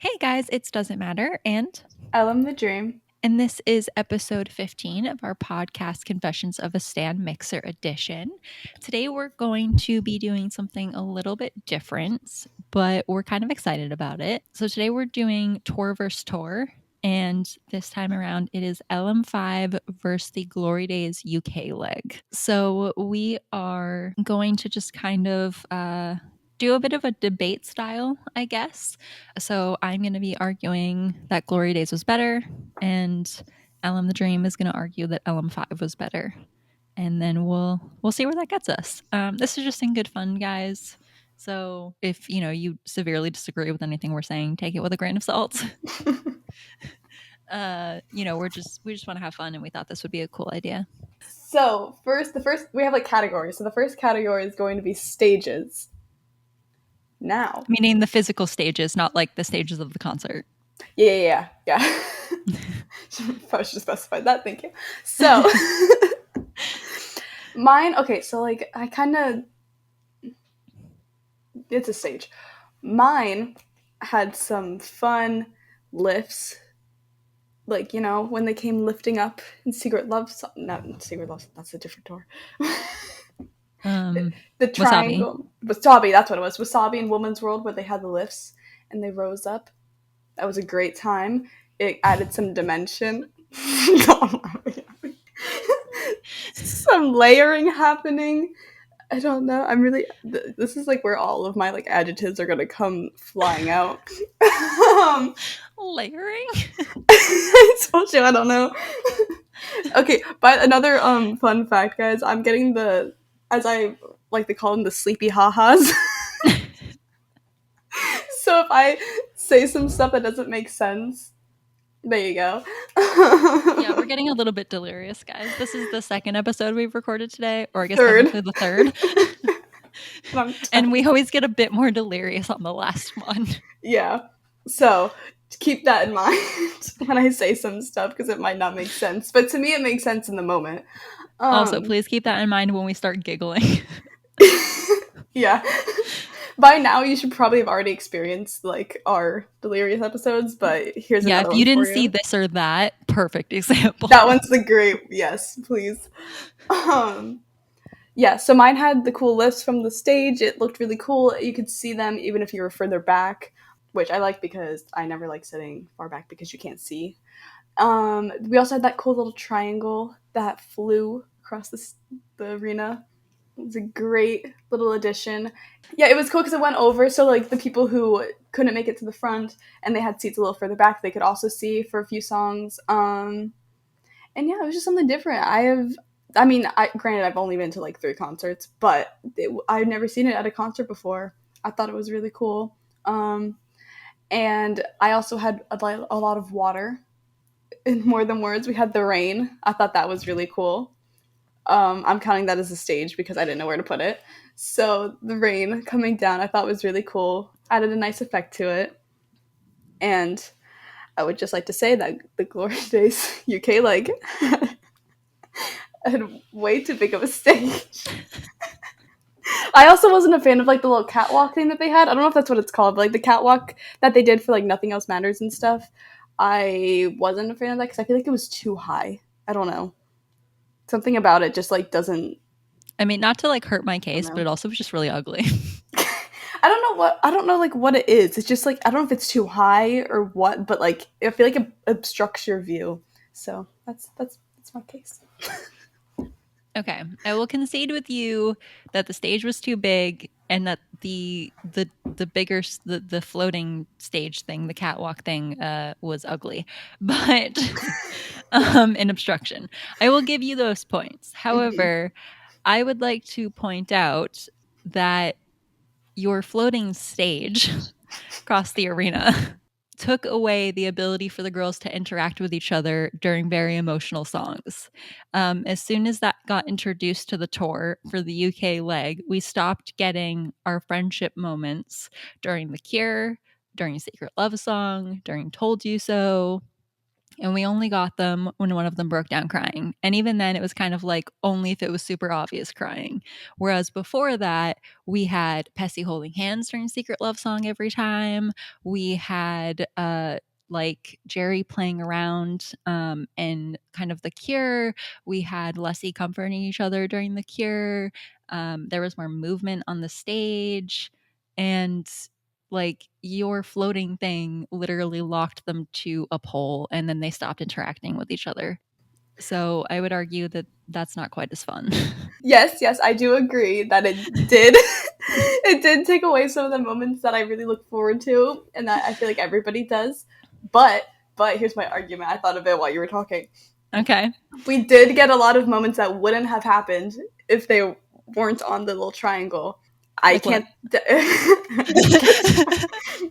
Hey guys, it's Doesn't Matter, LM the Dream. and this is episode 15 of our podcast Confessions of a Stan Mixer edition. Today we're going to be doing something a little bit different, but we're kind of excited about it. So today we're doing tour versus tour, and this time around it is LM5 versus the Glory Days UK leg. So we are going to just kind of do a bit of a debate style, I guess. So I'm going to be arguing that Glory Days was better, and LM the Dream is going to argue that LM5 was better, and then we'll see where that gets us. This is just in good fun, guys. So if you severely disagree with anything we're saying, take it with a grain of salt. We just want to have fun, and we thought this would be a cool idea. So the first we have like categories. So the first category is going to be stages. Now, Meaning the physical stages, not like the stages of the concert. yeah. I should specify that. Thank you. So mine. Okay, so like I kind of it's a stage. Mine had some fun lifts, like when they came lifting up in Secret Love. Not Secret Love. That's a different tour. The triangle. Wasabi, that's what it was. Wasabi in Woman's World, where they had the lifts and they rose up. That was a great time. It added some dimension. Some layering happening. I don't know. This is like where all of my like adjectives are gonna come flying out. Layering? I told you, I don't know. Okay, but another fun fact, guys, I'm getting as I like to call them, the sleepy ha-has. So if I say some stuff that doesn't make sense, there you go. Yeah, we're getting a little bit delirious, guys. This is the second episode we've recorded today, or I guess technically the third. And we always get a bit more delirious on the last one. Yeah. So keep that in mind when I say some stuff, because it might not make sense. But to me, it makes sense in the moment. Also, please keep that in mind when we start giggling. Yeah. By now, you should probably have already experienced like our delirious episodes, but here's another one. If you didn't see this or that, perfect example. That one's the great. Yes, please. Yeah, so mine had the cool lifts from the stage. It looked really cool. You could see them even if you were further back, which I like because I never like sitting far back because you can't see. We also had that cool little triangle that flew across the arena. It was a great little addition. Yeah, it was cool because it went over, so like the people who couldn't make it to the front and they had seats a little further back, they could also see for a few songs. And yeah, it was just something different. Granted, I've only been to like 3 concerts, but I've never seen it at a concert before. I thought it was really cool. And I also had a lot of water in More Than Words. We had the rain. I thought that was really cool. I'm counting that as a stage because I didn't know where to put it. So the rain coming down, I thought was really cool. Added a nice effect to it. And I would just like to say that the Glory Days UK leg had way too big of a stage. I also wasn't a fan of like the little catwalk thing that they had. I don't know if that's what it's called, but like the catwalk that they did for like Nothing Else Matters and stuff. I wasn't a fan of that because I feel like it was too high. I don't know. Something about it just like doesn't. I mean, not to like hurt my case, but it also was just really ugly. I don't know like what it is. It's just like I don't know if it's too high or what, but like I feel like it obstructs your view. So that's my case. Okay, I will concede with you that the stage was too big and that the bigger the floating stage thing, the catwalk thing, was ugly, but an obstruction. I will give you those points. However, I would like to point out that your floating stage across the arena took away the ability for the girls to interact with each other during very emotional songs. As soon as that got introduced to the tour for the UK leg, we stopped getting our friendship moments during The Cure, during Secret Love Song, during Told You So. and we only got them when one of them broke down crying. And even then, it was kind of like only if it was super obvious crying. Whereas before that, we had Pessy holding hands during Secret Love Song every time. We had like Jerry playing around and kind of The Cure. We had Leslie comforting each other during The Cure. There was more movement on the stage. And like your floating thing literally locked them to a pole and then they stopped interacting with each other. So I would argue that that's not quite as fun. Yes, I do agree that it did. It did take away some of the moments that I really look forward to, and that I feel like everybody does. But here's my argument. I thought of it while you were talking. Okay. We did get a lot of moments that wouldn't have happened if they weren't on the little triangle. I Like what? can't.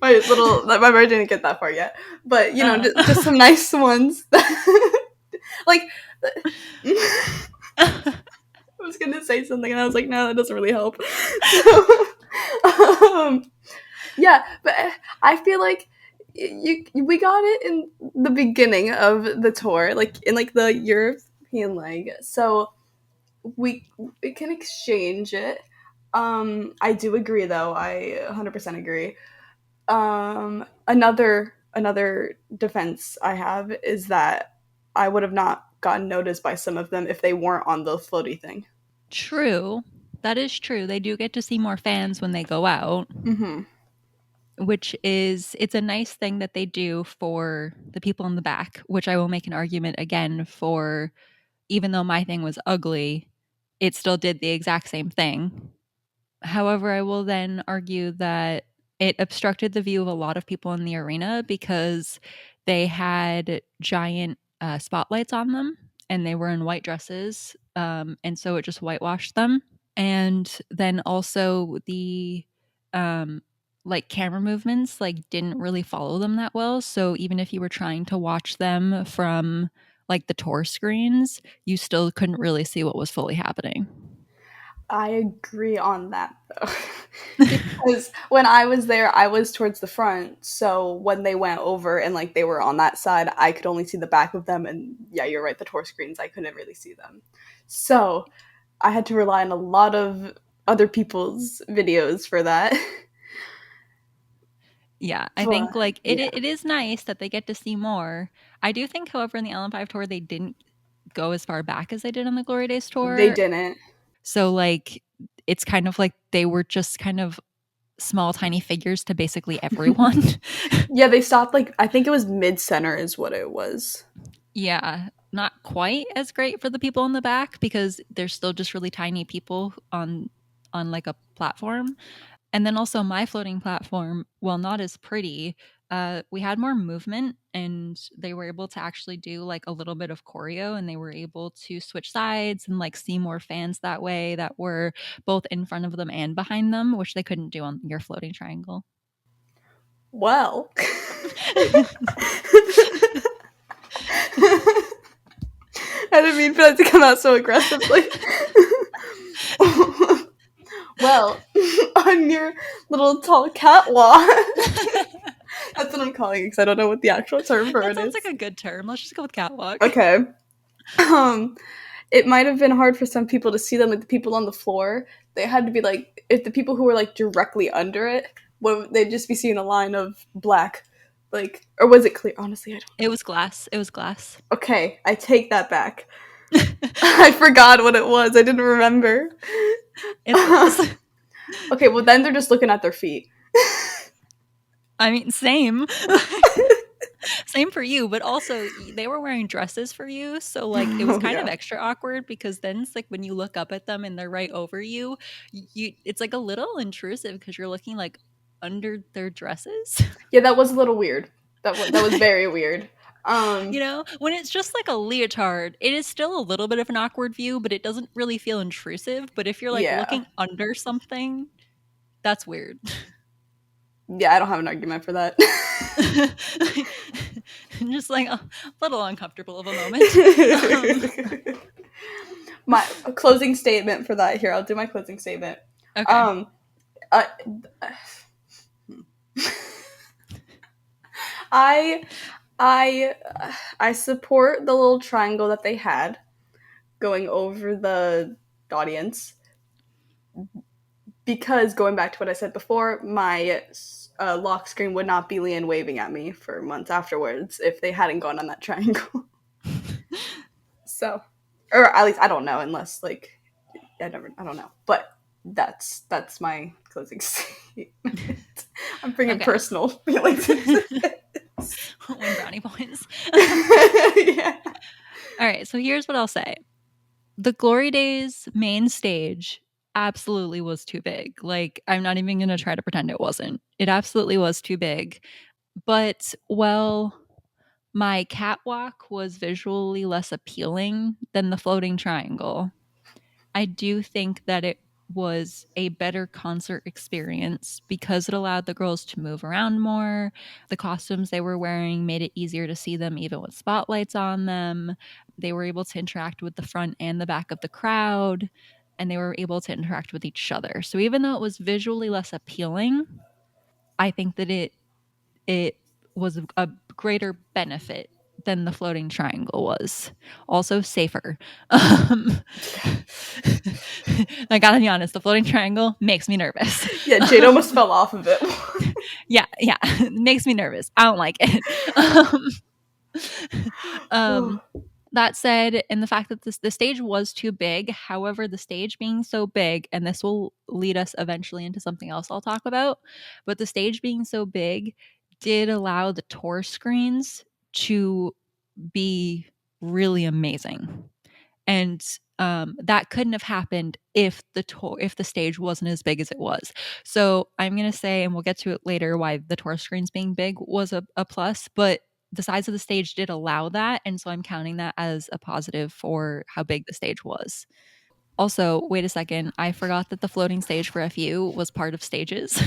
My brain didn't get that far yet, but you know, just some nice ones. Like, I was gonna say something, and I was like, no, that doesn't really help. So, yeah, but I feel like we got it in the beginning of the tour, like in like the European leg, so we can exchange it. I do agree, though. I 100% agree. Another defense I have is that I would have not gotten noticed by some of them if they weren't on the floaty thing. True. That is true. They do get to see more fans when they go out. Mm-hmm. Which is, it's a nice thing that they do for the people in the back, which I will make an argument again for. Even though my thing was ugly, it still did the exact same thing. However, I will then argue that it obstructed the view of a lot of people in the arena because they had giant spotlights on them and they were in white dresses. And so it just whitewashed them. And then also the like camera movements like didn't really follow them that well. So even if you were trying to watch them from like the tour screens, you still couldn't really see what was fully happening. I agree on that, though. Because when I was there, I was towards the front. So when they went over and like they were on that side, I could only see the back of them. And yeah, you're right, the tour screens, I couldn't really see them. So I had to rely on a lot of other people's videos for that. Yeah, I think But like yeah, it is nice that they get to see more. I do think, however, in the LM5 tour, they didn't go as far back as they did on the Glory Days they tour. didn't. So like it's kind of like they were just kind of small, tiny figures to basically everyone. Yeah, they stopped like, I think it was mid center, is what it was. Yeah, not quite as great for the people in the back because they're still just really tiny people on like a platform. And then also my floating platform, while not as pretty, we had more movement and they were able to actually do like a little bit of choreo and they were able to switch sides and like see more fans that way that were both in front of them and behind them, which they couldn't do on your floating triangle. Well. I didn't mean for that to come out so aggressively. Well, on your little tall catwalk. That's what I'm calling it because I don't know what the actual term for That it sounds is. like a good term. Let's just go with catwalk. Okay. Um, it might have been hard for some people to see them, like the people on the floor. They had to be like, if the people who were like directly under it, well, they'd just be seeing a line of black, like, or was it clear? Honestly, I don't It know. was glass. It was glass. Okay, I take that back. I forgot what it was. I didn't remember. It's glass. Okay, well then they're just looking at their feet. I mean, same. Same for you, but also they were wearing dresses for you, so like it was Oh kind of yeah. extra awkward because then it's like when you look up at them and they're right over you, you it's like a little intrusive because you're looking like under their dresses. Yeah, that was a little weird. That was very weird. You know, when it's just like a leotard, it is still a little bit of an awkward view, but it doesn't really feel intrusive. But if you're like Yeah. looking under something, that's weird. Yeah, I don't have an argument for that. Just like a little uncomfortable of a moment. My closing statement for that here. I'll do my closing statement. Okay. Um, uh, I I I support the little triangle that they had going over the audience because going back to what I said before, my lock screen would not be leigh-anne waving at me for months afterwards if they hadn't gone on that triangle. So, or at least I don't know, unless like I don't know, but that's my closing statement. I'm bringing Okay. personal feelings into this. 1 brownie points. Yeah. All right, so here's what I'll say. The Glory Days main stage absolutely was too big. Like, I'm not even going to try to pretend it wasn't. It absolutely was too big. But, well, my catwalk was visually less appealing than the floating triangle. I do think that it was a better concert experience because it allowed the girls to move around more. The costumes they were wearing made it easier to see them even with spotlights on them. They were able to interact with the front and the back of the crowd, and they were able to interact with each other. So even though it was visually less appealing, I think that it was a greater benefit than the floating triangle was. Also safer. I gotta be honest, the floating triangle makes me nervous. Yeah, Jade almost fell off of it. Yeah, it makes me nervous. I don't like it. Um, that said, and the fact that the stage was too big, however, the stage being so big, and this will lead us eventually into something else I'll talk about, but the stage being so big did allow the tour screens to be really amazing. And that couldn't have happened if the stage wasn't as big as it was. So I'm gonna say, and we'll get to it later, why the tour screens being big was a plus, but the size of the stage did allow that, and so I'm counting that as a positive for how big the stage was. Also, wait a second, I forgot that the floating stage for FU was part of stages.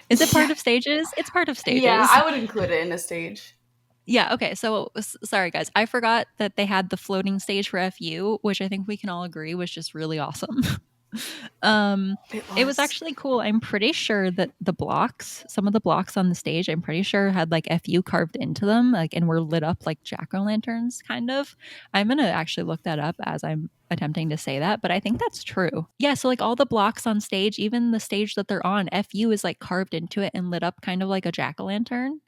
Is it part Yeah. of stages? It's part of Yeah, stages. I would include it in a stage. Yeah, okay. So sorry guys. I forgot that they had the floating stage for FU, which I think we can all agree was just really awesome. um It it was was. actually cool. I'm pretty sure that some of the blocks on the stage, I'm pretty sure had like FU carved into them, like, and were lit up like jack-o'-lanterns kind of. I'm going to actually look that up as I'm attempting to say that, but I think that's true. Yeah, so like all the blocks on stage, even the stage that they're on, FU is like carved into it and lit up kind of like a jack-o'-lantern.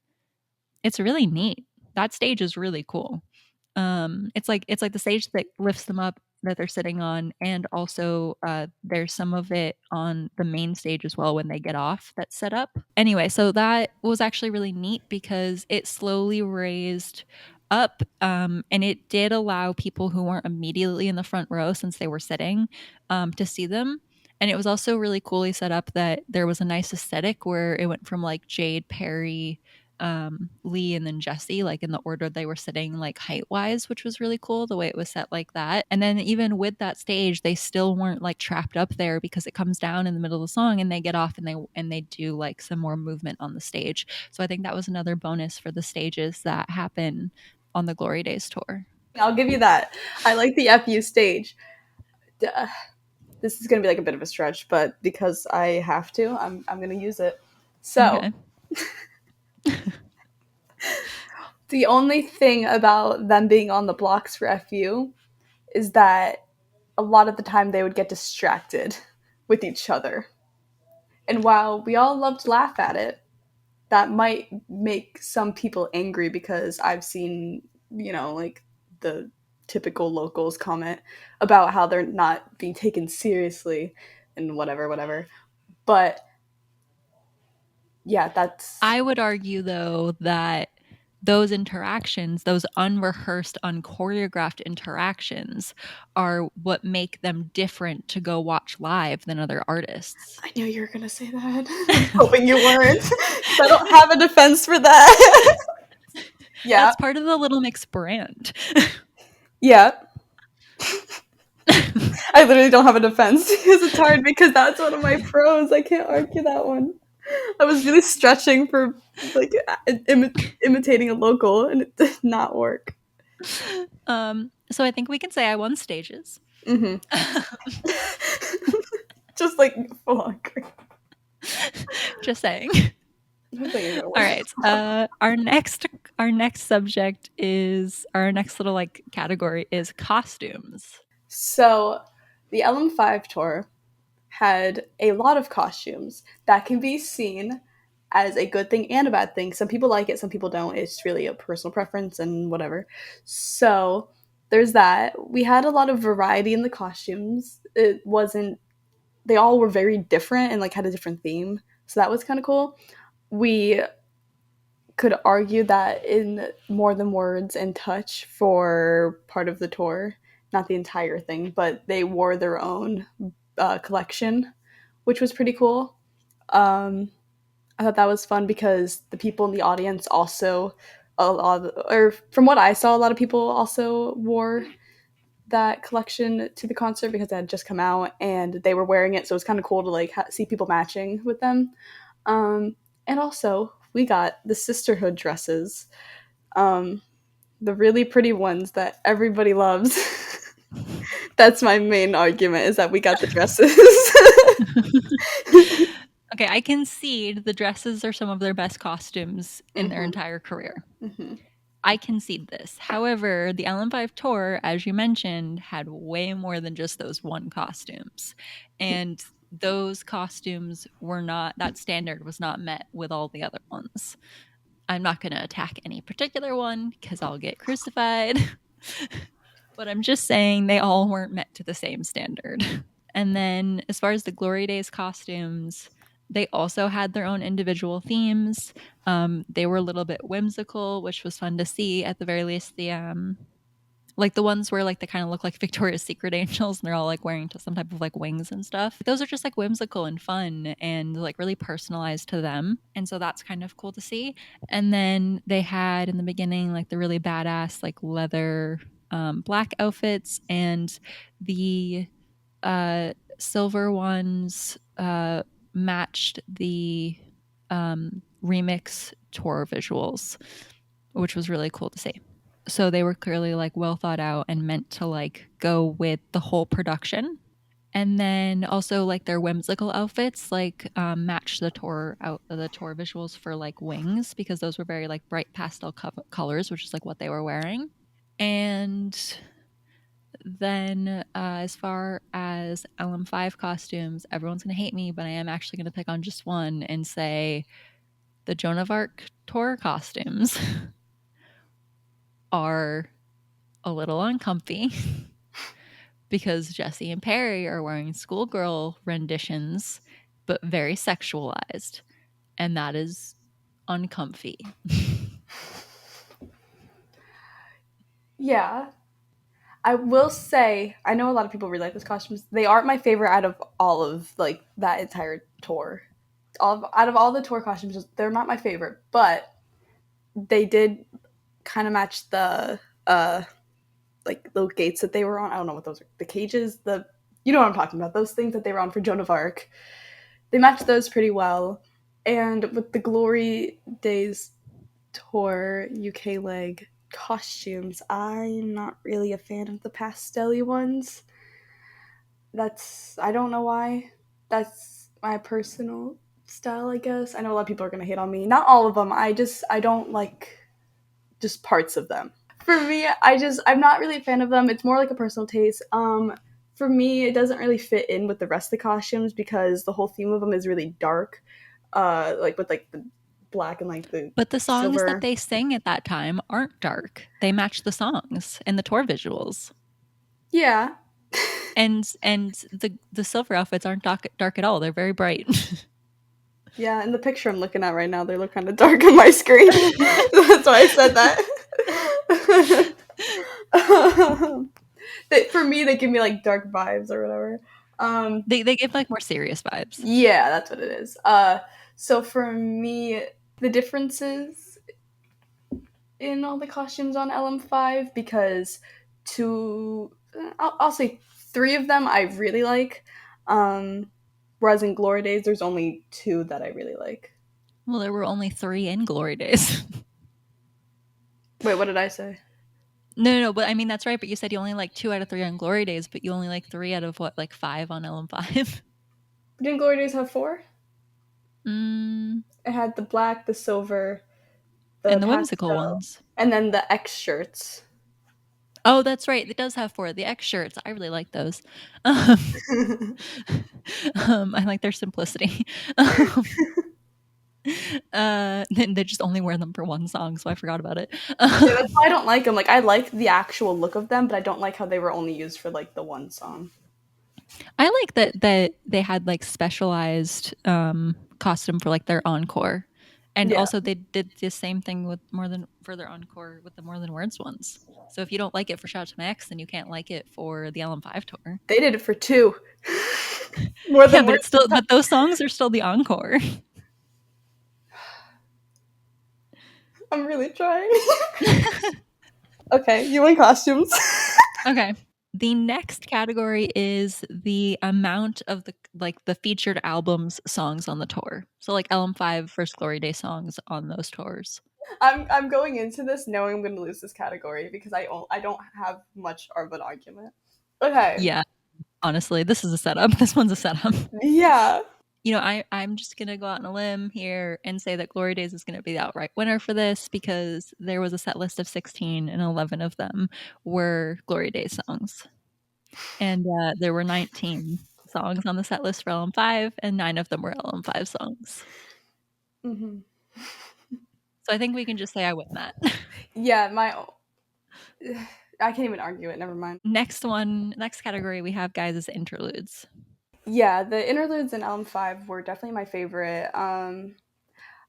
It's really neat. That stage is really cool. It's like the stage that lifts them up that they're sitting on, and also there's some of it on the main stage as well when they get off that's set up. Anyway, so that was actually really neat because it slowly raised up, and it did allow people who weren't immediately in the front row, since they were sitting, to see them. And it was also really coolly set up that there was a nice aesthetic where it went from like Jade, Perry, Lee, and then Jesse, like in the order they were sitting, like height wise, which was really cool the way it was set like that. And then even with that stage, they still weren't like trapped up there because it comes down in the middle of the song and they get off and they do like some more movement on the stage. So I think that was another bonus for the stages that happen on the Glory Days tour. I'll give you that. I like the FU stage. This is going to be like a bit of a stretch, but because I have to, I'm going to use it. So, Okay. the only thing about them being on the blocks for FU is that a lot of the time they would get distracted with each other. And while we all love to laugh at it, that might make some people angry because I've seen, like the typical locals comment about how they're not being taken seriously and whatever, whatever. But yeah, that's. I would argue, though, that those interactions, those unrehearsed, unchoreographed interactions, are what make them different to go watch live than other artists. I knew you were going to say that. I was hoping you weren't. Because I don't have a defense for that. Yeah. That's part of the Little Mix brand. Yeah. I literally don't have a defense because it's hard because that's one of my pros. I can't argue that one. I was really stretching for like imitating a local and it did not work. So I think we can say I won stages. Mm-hmm. Just like full on. Just saying. I'm thinking of a All word. right. Our next subject is our next little like category is costumes. So, the LM5 tour had a lot of costumes that can be seen as a good thing and a bad thing. Some people like it, some people don't. It's really a personal preference and whatever. So, there's that. We had a lot of variety in the costumes. It wasn't, they all were very different and like had a different theme. So, that was kind of cool. We could argue that in More Than Words and Touch for part of the tour, not the entire thing, but they wore their own collection, which was pretty cool. Um, I thought that was fun because the people in the audience also, a lot of, or from what I saw, a lot of people also wore that collection to the concert because it had just come out and they were wearing it, so it was kind of cool to like see people matching with them. Um, and also, we got the sisterhood dresses, um, the really pretty ones that everybody loves. That's my main argument is that we got the dresses. Okay, I concede the dresses are some of their best costumes in their Mm-hmm. entire career. Mm-hmm. I concede this. However, the LM5 tour, as you mentioned, had way more than just those one costumes. And those costumes were not, that standard was not met with all the other ones. I'm not going to attack any particular one because I'll get crucified. But I'm just saying they all weren't met to the same standard. And then, as far as the Glory Days costumes, they also had their own individual themes. They were a little bit whimsical, which was fun to see. At the very least, the like the ones where like they kind of look like Victoria's Secret angels and they're all like wearing some type of like wings and stuff. Those are just like whimsical and fun and like really personalized to them. And so that's kind of cool to see. And then they had in the beginning like the really badass like leather black outfits and the silver ones matched the remix tour visuals, which was really cool to see. So they were clearly like well thought out and meant to like go with the whole production. And then also like their whimsical outfits like matched the tour visuals for like wings because those were very like bright pastel colors, which is like what they were wearing. And then, as far as LM5 costumes, everyone's going to hate me, but I am actually going to pick on just one and say the Joan of Arc tour costumes are a little uncomfy because Jessie and Perry are wearing schoolgirl renditions, but very sexualized, and that is uncomfy. Yeah, I will say I know a lot of people really like those costumes. They aren't my favorite out of all of like that entire tour. Out of all the tour costumes, they're not my favorite, but they did kind of match the like the gates that they were on. I don't know what those are. The cages, the you know what I'm talking about. Those things that they were on for Joan of Arc. They matched those pretty well. And with the Glory Days tour UK leg costumes, I'm not really a fan of the pastel ones. That's I don't know why. That's my personal style, I guess. I know a lot of people are gonna hate on me. Not all of them. I don't like just parts of them. For me, I'm not really a fan of them. It's more like a personal taste. For me, it doesn't really fit in with the rest of the costumes because the whole theme of them is really dark. Like with like the black and like the But the songs that silver. they sang at that time aren't dark. They match the songs and the tour visuals. Yeah. And the silver outfits aren't dark at all. They're very bright. Yeah, in the picture I'm looking at right now, they look kind of dark on my screen. That's why I said that. For me, they give me like dark vibes or whatever. They give like more serious vibes. Yeah, that's what it is. So for me, the differences in all the costumes on LM5 because I'll say three of them I really like. Whereas in Glory Days, there's only two that I really like. Well, there were only 3 in Glory Days. Wait, what did I say? No, but I mean that's right. But you said you only like 2 out of 3 on Glory Days, but you only like 3 out of what, like 5 on LM5. Didn't Glory Days have four? Mm, It had the black, the silver, the and the whimsical pastel, ones. and then the X shirts. Oh, that's right. It does have 4. The X shirts. I really like those. Um, I like their simplicity. They just only wear them for one song, so I forgot about it. Yeah, that's why I don't like them. Like, I like the actual look of them, but I don't like how they were only used for like the one song. I like that they had like specialized costume for like their encore. And Yeah, also they did the same thing with more than for their encore with the More Than Words ones. So if you don't like it for Shout Out to My Ex, then you can't like it for the LM5 tour. they did it for two. More Yeah, than but words. it's still but those songs are still the encore. I'm really trying. Okay, you win costumes. Okay. The next category is the amount of the featured albums songs on the tour. So like LM5 First Glory Day songs on those tours. I'm going into this knowing I'm going to lose this category because I don't have much of an argument. Okay. Yeah, honestly, this is a setup. This one's a setup. Yeah. I'm just gonna go out on a limb here and say that Glory Days is gonna be the outright winner for this because there was a set list of 16 and 11 of them were Glory Days songs. And there were 19 songs on the set list for LM5, and 9 of them were LM5 songs. Hmm. So I think we can just say I win that. Yeah, my I can't even argue it. Never mind. Next category we have, guys, is interludes. Yeah, the interludes in LM5 were definitely my favorite. I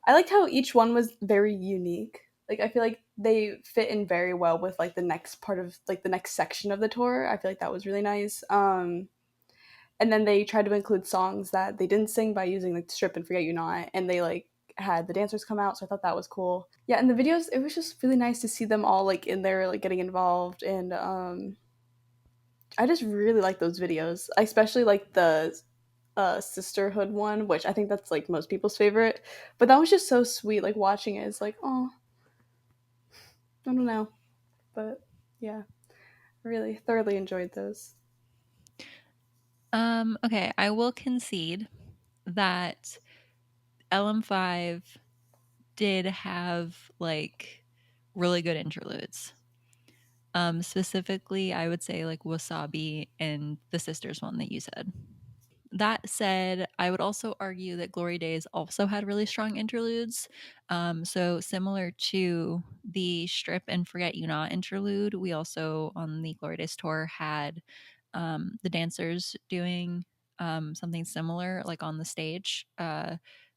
liked how each one was very unique. Like, I feel like they fit in very well with like the next part of like the next section of the tour. I feel like that was really nice. And then they tried to include songs that they didn't sing by using like Strip and Forget You Not, and they like had the dancers come out, so I thought that was cool. Yeah, and the videos, it was just really nice to see them all like in there like getting involved, and I just really like those videos. I especially like the sisterhood one, which I think that's like most people's favorite. But that was just so sweet. Like watching it is like, oh, I don't know, but yeah, I really thoroughly enjoyed those. Okay, I will concede that LM5 did have like really good interludes. Specifically, I would say like Wasabi and the Sisters one that you said. That said, I would also argue that Glory Days also had really strong interludes. So similar to the Strip and Forget You Not interlude, we also on the Glory Days tour had the dancers doing something similar, like on the stage,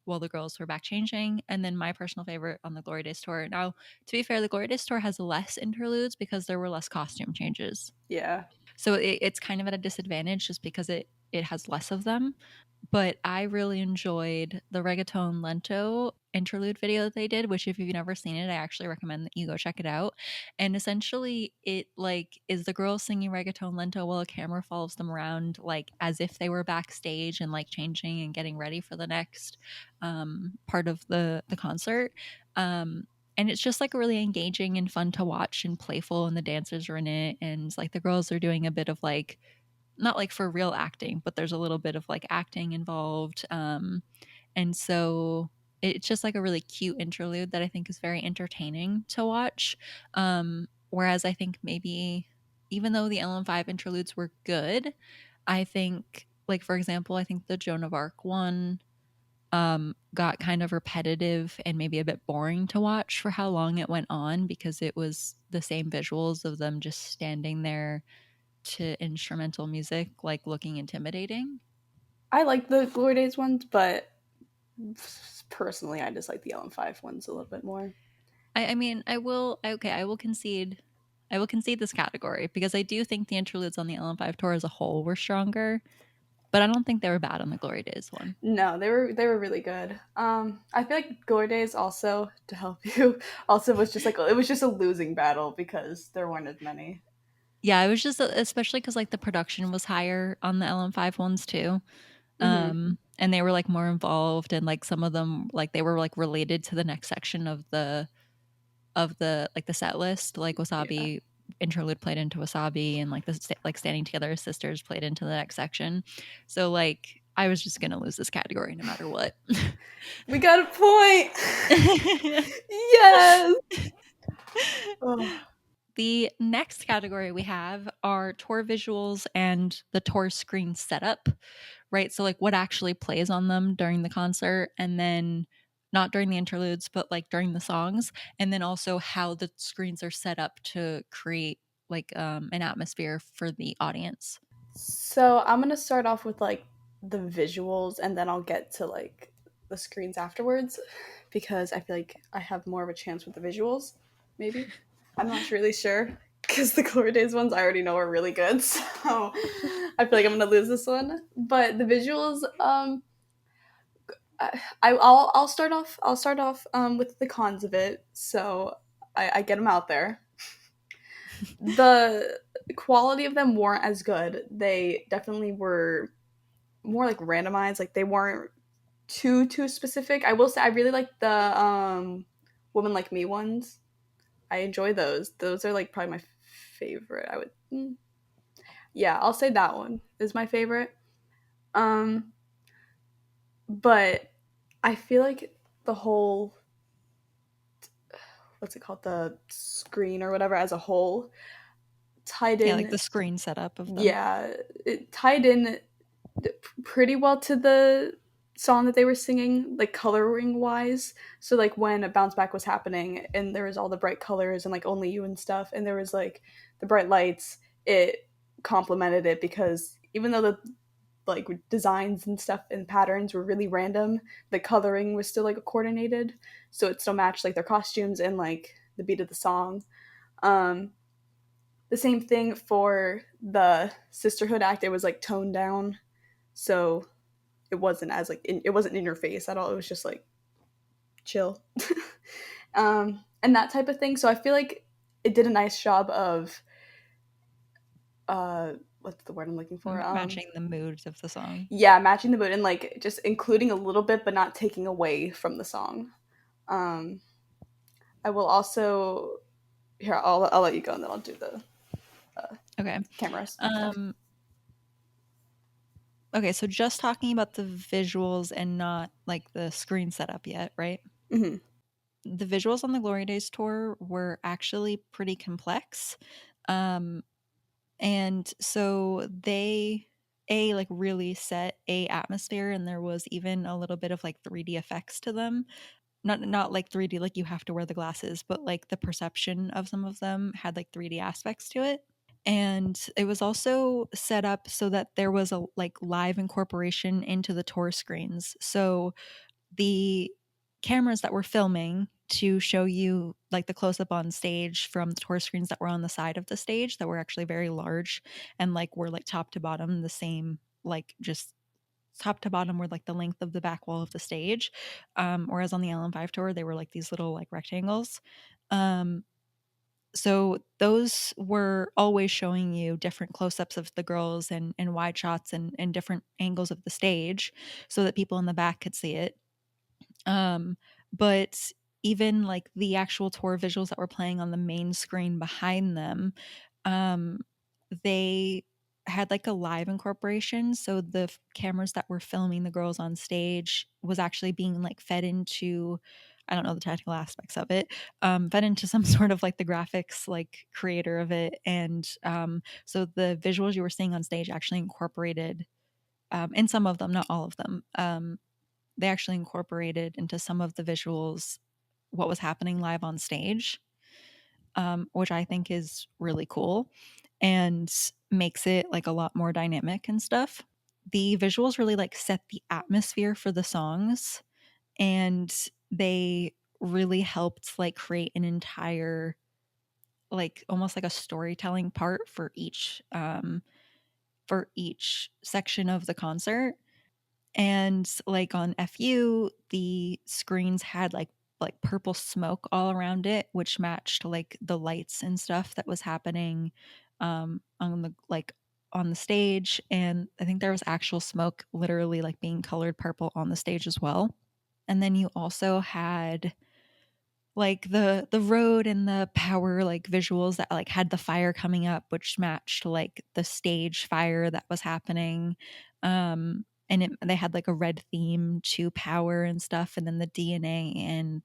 while the girls were back changing. And then my personal favorite on the Glory Days tour. Now, to be fair, the Glory Days tour has less interludes because there were less costume changes. Yeah, So it's kind of at a disadvantage just because it has less of them. But I really enjoyed the Reggaeton Lento interlude video that they did, which if you've never seen it, I actually recommend that you go check it out. And essentially it like is the girls singing Reggaeton Lento while a camera follows them around like as if they were backstage and like changing and getting ready for the next part of the concert. And it's just like really engaging and fun to watch and playful, and the dancers are in it, and like the girls are doing a bit of like not like for real acting, but there's a little bit of like acting involved. And so it's just like a really cute interlude that I think is very entertaining to watch. Whereas I think maybe even though the LM5 interludes were good, I think like for example, I think the Joan of Arc one got kind of repetitive and maybe a bit boring to watch for how long it went on because it was the same visuals of them just standing there to instrumental music, like looking intimidating. I like the Glory Days ones, but personally, I just like the LM5 ones a little bit more. I mean, I will concede. I will concede this category because I do think the interludes on the LM5 tour as a whole were stronger, but I don't think they were bad on the Glory Days one. No, they were really good. I feel like Glory Days also to help you also was just like it was just a losing battle because there weren't as many. Yeah, it was just especially because like the production was higher on the LM5 ones too. Hmm. And they were like more involved, and like some of them like they were like related to the next section of the like the set list, like Yeah. Wasabi interlude played into Wasabi, and like the like standing together as sisters played into the next section. So like I was just gonna lose this category no matter what. We got a point. Yes. Oh. The next category we have are tour visuals and the tour screen setup, right? So, like, what actually plays on them during the concert, and then not during the interludes, but like during the songs, and then also how the screens are set up to create like an atmosphere for the audience. So I'm gonna start off with like the visuals, and then I'll get to like the screens afterwards, because I feel like I have more of a chance with the visuals. Maybe I'm not really sure because the Glory Days ones I already know are really good, so I feel like I'm gonna lose this one. But the visuals, I'll start off. I'll start off with the cons of it, so I get them out there. The quality of them weren't as good. They definitely were more like randomized. Like they weren't too specific. I will say I really like the Woman Like Me ones. I enjoy those. Those are like probably my favorite. I would yeah, I'll say that one is my favorite. Um but I feel like the whole, what's it called, the screen or whatever as a whole tied Yeah, like in, the screen setup of them. yeah, it tied in pretty well to the song that they were singing, like coloring wise. So like when a bounce back was happening and there was all the bright colors and like Only You and stuff, and there was like the bright lights, it complemented it, because even though the like designs and stuff and patterns were really random, the coloring was still like coordinated, so it still matched like their costumes and like the beat of the song. um the same thing for the sisterhood act. It was like toned down, so it wasn't as like it wasn't in your face at all. It was just like chill. And that type of thing. So I feel like it did a nice job of what's the word I'm looking for, Matching the moods of the song. yeah, matching the mood and like just including a little bit but not taking away from the song. um I will also, here, I'll let you go and then I'll do the Okay. cameras stuff. Um okay, so just talking about the visuals and not like the screen setup yet, right? Hmm. The visuals on the Glory Days tour were actually pretty complex. Um and so they like really set a atmosphere, and there was even a little bit of like 3D effects to them. Not like 3D like you have to wear the glasses, but like the perception of some of them had like 3D aspects to it. And it was also set up so that there was a like live incorporation into the tour screens. So the cameras that were filming to show you like the close up on stage from the tour screens that were on the side of the stage that were actually very large and like were like top to bottom the same, like just top to bottom were like the length of the back wall of the stage. Whereas on the LM5 tour they were like these little like rectangles. um, so those were always showing you different close-ups of the girls and wide shots and different angles of the stage so that people in the back could see it. But even like the actual tour visuals that were playing on the main screen behind them, um, they had like a live incorporation. So the cameras that were filming the girls on stage was actually being like fed into, I don't know the technical aspects of it, fed into some sort of like the graphics like creator of it. And so the visuals you were seeing on stage actually incorporated, and some of them, not all of them, they actually incorporated into some of the visuals what was happening live on stage, which I think is really cool and makes it like a lot more dynamic and stuff. The visuals really like set the atmosphere for the songs, and they really helped like create an entire like almost like a storytelling part for each section of the concert. And like on FU, the screens had like purple smoke all around it, which matched like the lights and stuff that was happening on the like on the stage. And I think there was actual smoke literally like being colored purple on the stage as well. And then you also had like the road and the power like visuals that like had the fire coming up, which matched like the stage fire that was happening. and they had like a red theme to Power and stuff, and then the DNA and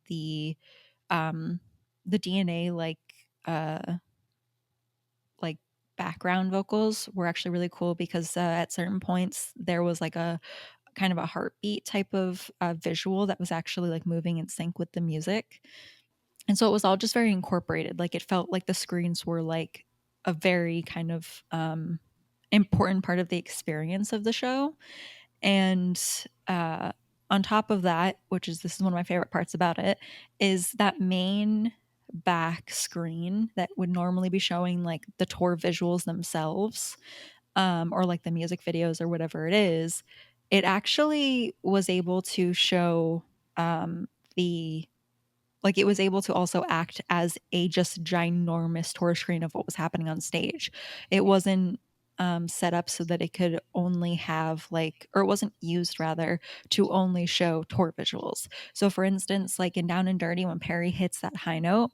um the DNA like background vocals were actually really cool because at certain points there was like a kind of a heartbeat type of visual that was actually like moving in sync with the music. And so it was all just very incorporated. Like it felt like the screens were like a very kind of important part of the experience of the show. And on top of that, which is this is one of my favorite parts about it, is that main back screen that would normally be showing like the tour visuals themselves, or like the music videos or whatever it is. It actually was able to show the like it was able to also act as a just ginormous tour screen of what was happening on stage. It wasn't set up so that it could only have like, or it wasn't used rather to only show tour visuals. So, for instance, like in Down and Dirty, when Perry hits that high note,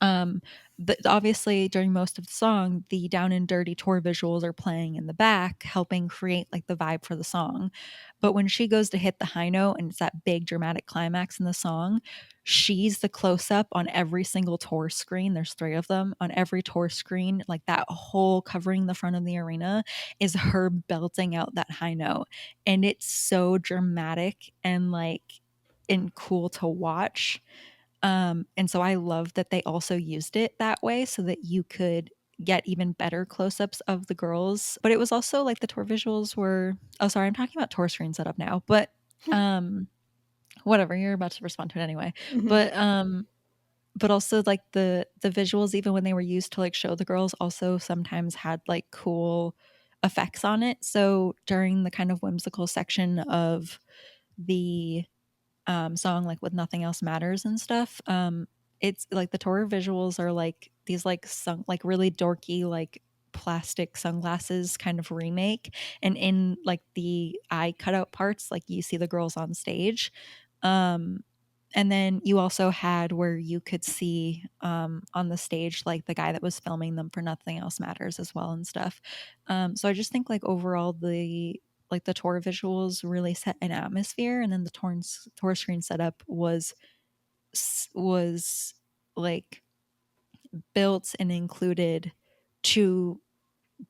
um, but obviously during most of the song, the Down and Dirty tour visuals are playing in the back, helping create like the vibe for the song. But when she goes to hit the high note and it's that big dramatic climax in the song, she's the close up on every single tour screen. There's three of them on every tour screen. Like that whole covering the front of the arena is her belting out that high note. And it's so dramatic and cool to watch. And so I love that they also used it that way so that you could get even better close-ups of the girls. But it was also like the tour visuals were, oh sorry, I'm talking about tour screen setup now. But um whatever, you're about to respond to it anyway. Mhm. But also like the visuals, even when they were used to like show the girls, also sometimes had like cool effects on it. So during the kind of whimsical section of the song, like with Nothing Else Matters and stuff, it's like the tour visuals are like these like like really dorky like plastic sunglasses kind of remake, and in like the eye cutout parts like you see the girls on stage. um and then you also had where you could see on the stage like the guy that was filming them for Nothing Else Matters as well and stuff. So I just think like overall the tour visuals really set an atmosphere, and then the tour screen setup was like built and included to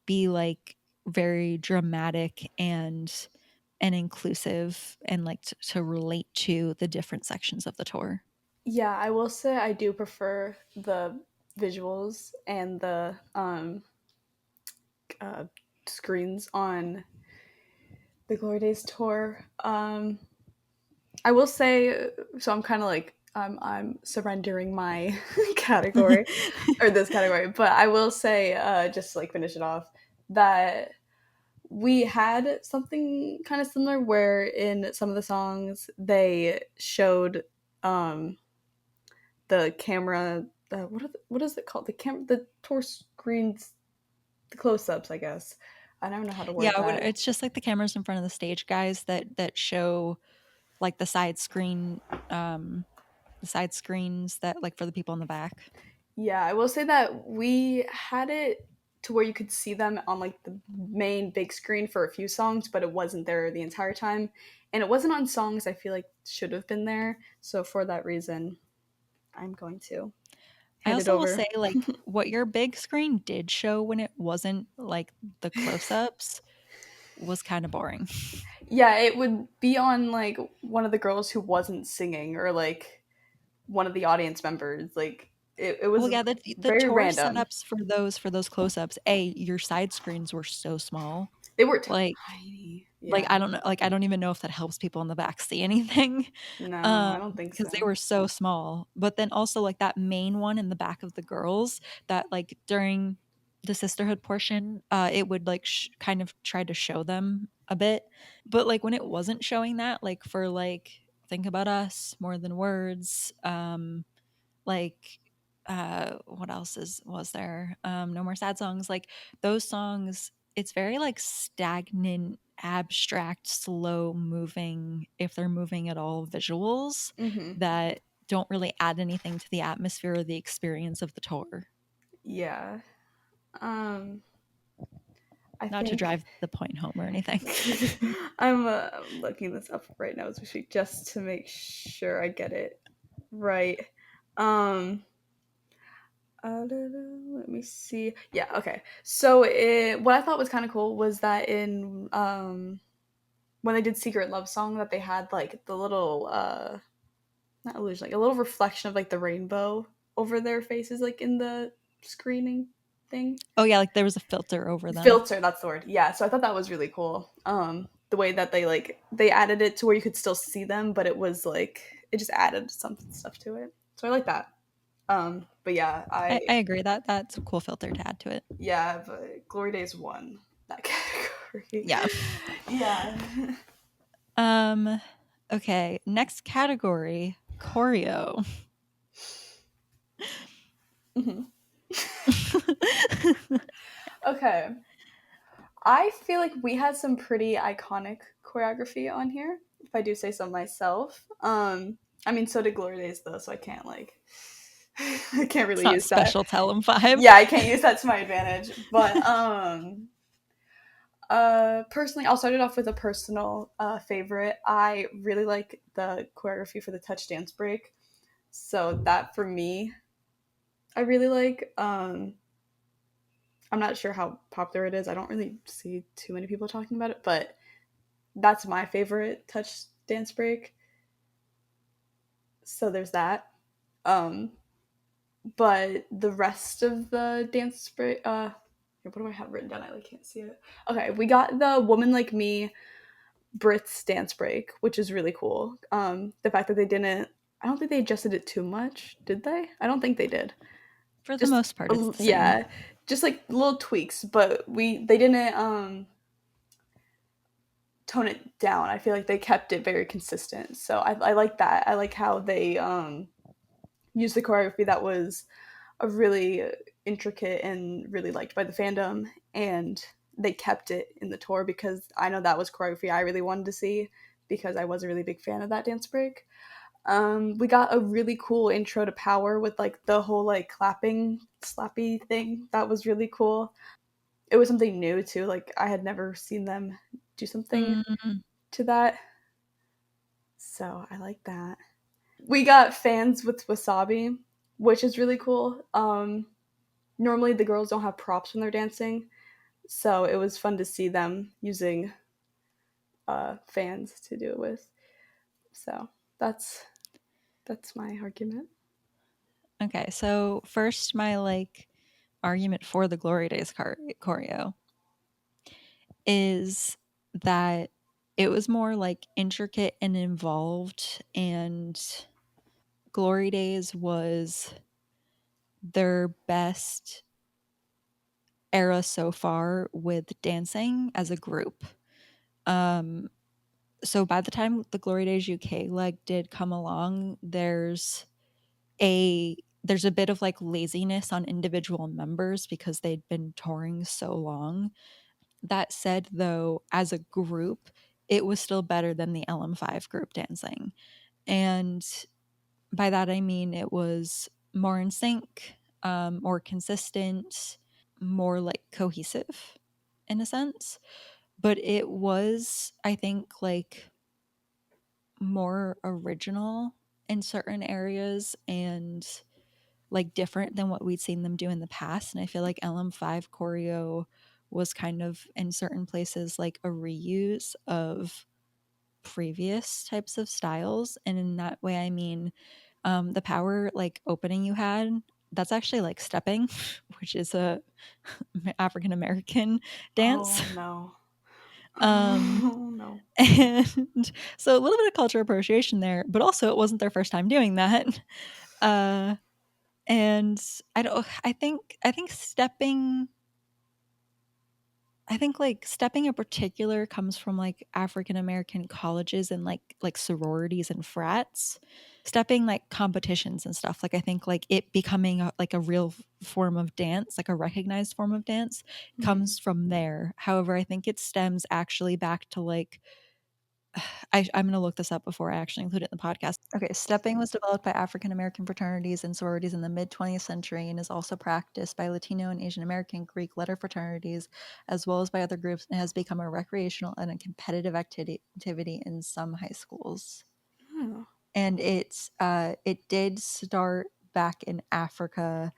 be like very dramatic and inclusive, and like to relate to the different sections of the tour. Yeah, I will say I do prefer the visuals and the uh, screens on the Glory Days tour. I will say, so I'm kind of like I'm surrendering my category or this category, but I will say, just to like finish it off, that we had something kind of similar where in some of the songs they showed um, the camera. What is it called? The tour screens, the close ups, I guess. I don't know how to word Yeah, that. it's just like the cameras in front of the stage guys that show like um the side screens that like for the people in the back. Yeah, I will say that we had it to where you could see them on like the main big screen for a few songs, but it wasn't there the entire time. And it wasn't on songs I feel like should have been there. So for that reason, I'm going to I hand it also will over. say, like, what your big screen did show when it wasn't, like, the close-ups was kinda boring. Yeah, it would be on like one of the girls who wasn't singing or like one of the audience members. Like it Well, was yeah, the very tour random. setups for those close-ups, your side screens were so small. They were Like tiny. Yeah. I don't know, like, I don't even know if that helps people in the back see anything, No, I don't think because they so. were so small. But then also, like, that main one in the back of the girls that, like, during the sisterhood portion, it would, like, kind of try to show them a bit. But, like, when it wasn't showing that, like, for, like, Think About Us, More Than Words, like, what else was there? No More Sad Songs, like, those songs, it's very, like, stagnant, abstract, slow moving, if they're moving at all, visuals Hmm. that don't really add anything to the atmosphere or the experience of the tour. Yeah. Um, I Not to think drive the point home or anything. I'm looking this up right now as we speak just to make sure I get it right. Um, let me see. Yeah, okay. So what I thought was kind of cool was that in when they did Secret Love Song, that they had like the little not illusion, like a little reflection of like the rainbow over their faces, like in the screening thing. Oh yeah, like there was a filter over them. Filter, that's the word. Yeah, so I thought that was really cool. The way that they added it to where you could still see them, but it was like it just added some stuff to it. So I like that. But yeah, I agree that that's a cool filter to add to it. but Glory Days won that category. Yeah. Yeah. Um okay, next category, choreo. Mhm. Okay. I feel like we had some pretty iconic choreography on here, if I do say so myself. I mean, so did Glory Days though, so I can't like, I can't It's really not use that. special to LM5. Yeah, I can't use that to my advantage. But personally, I'll start it off with a personal favorite. I really like the choreography for the touch dance break. So that for me, I really like. I'm not sure how popular it is. I don't really see too many people talking about it, but that's my favorite touch dance break. So there's that. Um, but the rest of the dance break, what do I have written down? I like can't see it. Okay, we got the Woman Like Me Brits dance break, which is really cool. The fact that they didn't, I don't think they adjusted it too much, did they? I don't think they did. For the Just most part, it's the same. yeah, just like little tweaks, but they didn't tone it down. I feel like they kept it very consistent. So I like that. I like how they used the choreography that was a really intricate and really liked by the fandom, and they kept it in the tour because I know that was choreography I really wanted to see because I was a really big fan of that dance break. We got a really cool intro to Power with like the whole like clapping slappy thing. That was really cool. It was something new too. Like I had never seen them do something Mm, to that. So I like that. We got fans with wasabi, which is really cool. Normally the girls don't have props when they're dancing, so it was fun to see them using fans to do it with. So that's that's my argument. okay, so first, my like argument for the Glory Days choreo is that it was more like intricate and involved, and Glory Days was their best era so far with dancing as a group. Um, so by the time the Glory Days UK leg did come along, a there's a bit of like laziness on individual members because they'd been touring so long. That said, though, as a group, it was still better than the LM5 group dancing. And by that I mean it was more in sync, more consistent, more like cohesive in a sense. But it was, I think, like more original in certain areas and like different than what we'd seen them do in the past. And I feel like LM5 choreo was kind of in certain places like a reuse of previous types of styles. And in that way, I mean, the power like opening you had, that's actually like stepping, which is a African American dance. Oh no. Um, Oh no. and so a little bit of cultural appreciation there, but also it wasn't their first time doing that. Uh, and I think stepping in particular comes from like African American colleges and like sororities and frats. Stepping like competitions and stuff. Like I think like it becoming like a real form of dance, like a recognized form of dance, Mhm. comes from there. However, I think it stems actually back to like I'm going to look this up before I actually include it in the podcast. Okay, stepping was developed by African American fraternities and sororities in the mid 20th century and is also practiced by Latino and Asian American Greek letter fraternities, as well as by other groups, and has become a recreational and a competitive activity in some high schools. Oh. And it did start back in Africa.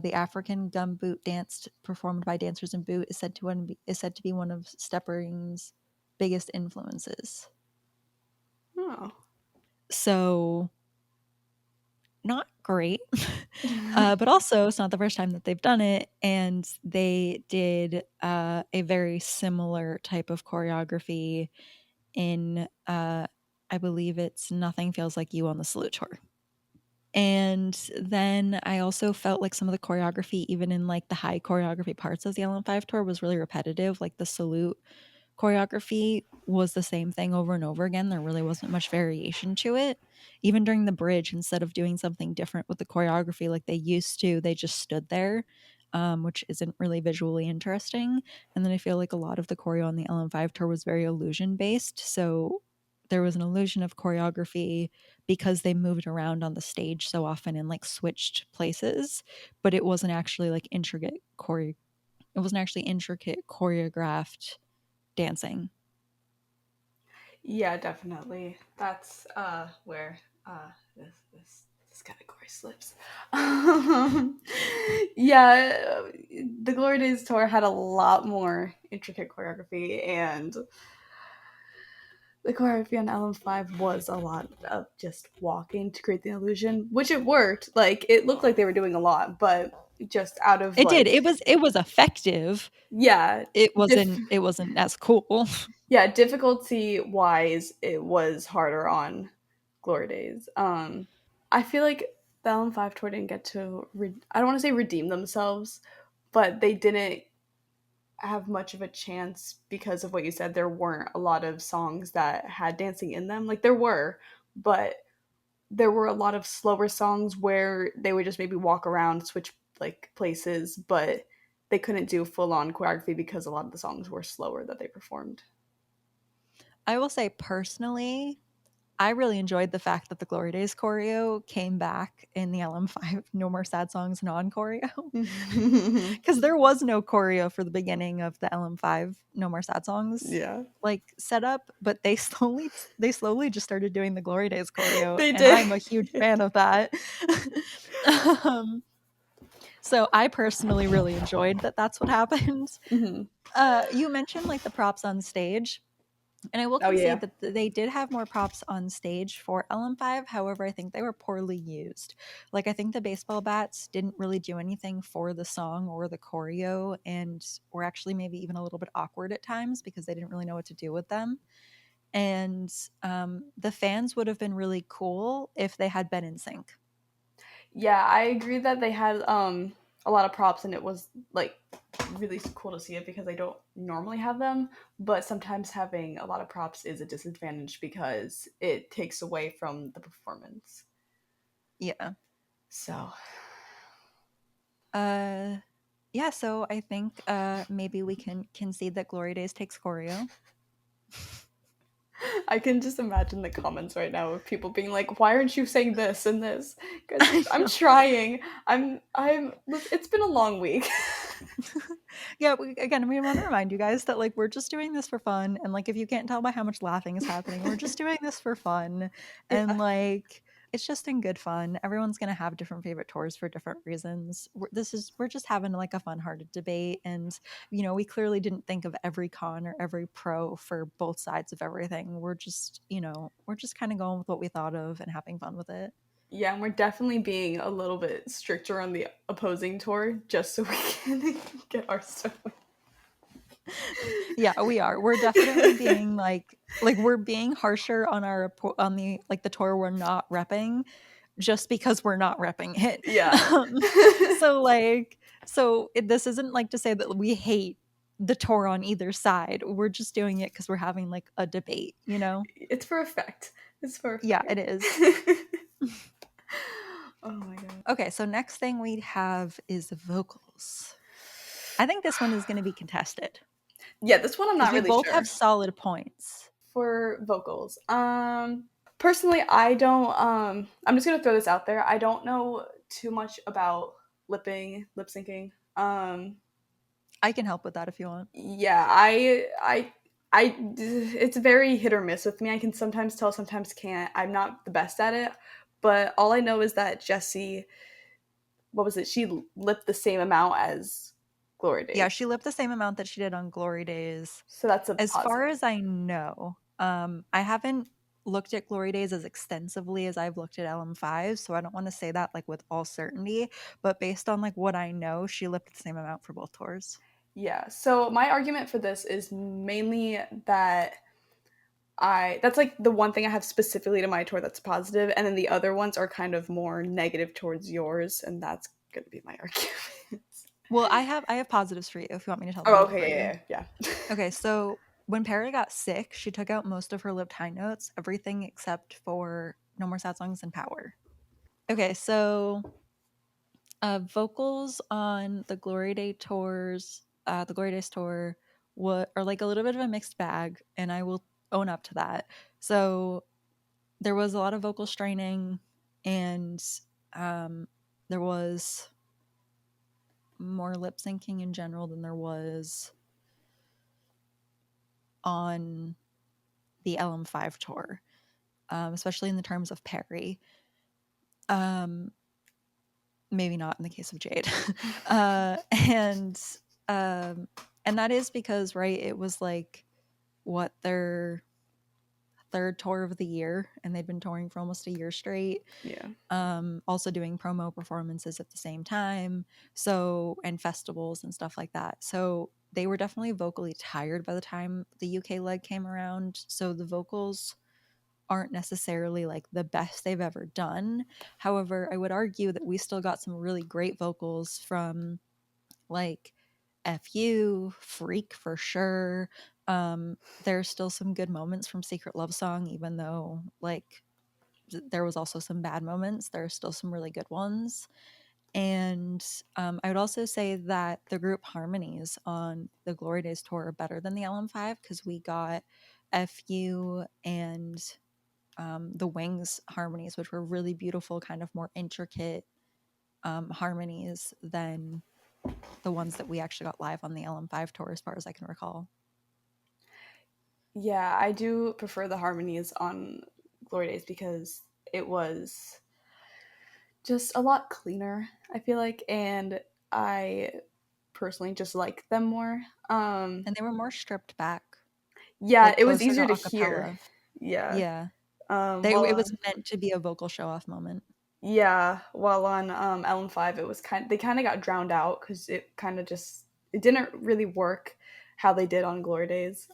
The African gumboot dance performed by dancers in boot is said to be one of steppering's biggest influences. Oh. So not great. But also it's not the first time that they've done it, and they did a very similar type of choreography in I believe it's Nothing Feels Like You on the Salute Tour. And then I also felt like some of the choreography, even in like the high choreography parts of the LM5 tour, was really repetitive. Like the salute choreography was the same thing over and over again. There really wasn't much variation to it. Even during the bridge, instead of doing something different with the choreography like they used to, they just stood there, which isn't really visually interesting. And then I feel like a lot of the choreo on the LM5 tour was very illusion based. So there was an illusion of choreography because they moved around on the stage so often and like switched places, but it wasn't actually like it wasn't actually intricate choreographed dancing. Yeah, definitely. That's where this category slips. Yeah, the Glory Days tour had a lot more intricate choreography, and the choreography on LM5 was a lot of just walking to create the illusion, which it worked. Like it looked like they were doing a lot, but just out of It did. like It was effective. yeah, It wasn't as cool. yeah, difficulty wise, it was harder on Glory Days. I feel like the LM5 tour didn't get to I don't want to say redeem themselves, but they didn't have much of a chance because of what you said. There weren't a lot of songs that had dancing in them. Like there were, but there were a lot of slower songs where they would just maybe walk around, switch like places, but they couldn't do full on choreography because a lot of the songs were slower that they performed. I will say personally, I really enjoyed the fact that the Glory Days choreo came back in the LM5 No More Sad Songs non choreo. Because there was no choreo for the beginning of the LM5 No More Sad Songs Yeah. like setup, but they slowly just started doing the Glory Days choreo, They and I'm did. a huge fan of that. um, so I personally really enjoyed that. That's what happened. Mhm. You mentioned like the props on stage. And I will Oh yeah. concede that they did have more props on stage for LM5. However, I think they were poorly used. Like, I think the baseball bats didn't really do anything for the song or the choreo, and were actually maybe even a little bit awkward at times because they didn't really know what to do with them. And the fans would have been really cool if they had been in sync. Yeah, I agree that they had a lot of props and it was like really cool to see it because I don't normally have them, but sometimes having a lot of props is a disadvantage because it takes away from the performance. Yeah. So, Uh, yeah, so I think maybe we can concede that Glory Days takes choreo. I can just imagine the comments right now of people being like, "Why aren't you saying this and this?" Because I I'm know. trying. I'm. It's been a long week. Yeah, we want to remind you guys that like we're just doing this for fun, and like if you can't tell by how much laughing is happening, we're just doing this for fun, and Yeah. like it's just in good fun. Everyone's gonna have different favorite tours for different reasons. We're just having like a fun-hearted debate, and we clearly didn't think of every con or every pro for both sides of everything. We're just kind of going with what we thought of and having fun with it. Yeah, and we're definitely being a little bit stricter on the opposing tour just so we can get our stuff. Yeah, we are. We're definitely being like we're being harsher on on the like the tour we're not repping just because we're not repping it. Yeah. Um, this isn't like to say that we hate the tour on either side. We're just doing it because we're having like a debate, you know? It's for effect. It's for Yeah, effect. it is. Oh my god. Okay, so next thing we have is the vocals. I think this one is going to be contested Yeah, this one I'm because not we really both have sure. solid points. for vocals. Personally, I don't. I'm just gonna throw this out there. I don't know too much about lip syncing. I can help with that if you want. Yeah, it's very hit or miss with me. I can sometimes tell, sometimes can't. I'm not the best at it, but all I know is that Jessie, what was it? She lipped the same amount as Glory Yeah, Days, she lipped the same amount that she did on Glory Days. so that's a As far positive. as I know, I haven't looked at Glory Days as extensively as I've looked at LM5, so I don't want to say that like with all certainty, but based on like what I know, she lipped the same amount for both tours. Yeah. So my argument for this is mainly that I that's like the one thing I have specifically to my tour that's positive, and then the other ones are kind of more negative towards yours, and that's gonna be my argument. Well, I have positives for you if you want me to tell them Oh, both for okay, you. yeah. Okay, so when Perry got sick, she took out most of her lipped high notes, everything except for No More Sad Songs and Power. Okay, so vocals on the Glory Days tour, what are like a little bit of a mixed bag, and I will own up to that. So there was a lot of vocal straining, and there was more lip syncing in general than there was on the LM5 tour, especially in the terms of Perry. Um, Maybe not in the case of Jade. uh, and um, and that is because, right, it was like what, their third tour of the year, and they'd been touring for almost a year straight. Yeah. Also doing promo performances at the same time, so, and festivals and stuff like that. So they were definitely vocally tired by the time the UK leg came around. So the vocals aren't necessarily like the best they've ever done. However, I would argue that we still got some really great vocals from like FU, Freak for sure. There's still some good moments from Secret Love Song, even though like there was also some bad moments. There are still some really good ones. And I would also say that the group harmonies on the Glory Days tour are better than the LM5 because we got FU and the Wings harmonies, which were really beautiful, kind of more intricate harmonies than the ones that we actually got live on the LM5 tour, as far as I can recall. Yeah, I do prefer the harmonies on Glory Days because it was just a lot cleaner, I feel like, and I personally just like them more. And they were more stripped back, Yeah, like it was closer easier to to hear. acapella. Yeah. Yeah, it Well, was meant to be a vocal show off moment. yeah, while on LM5, it was they kind of got drowned out because it kind of just it didn't really work how they did on Glory Days.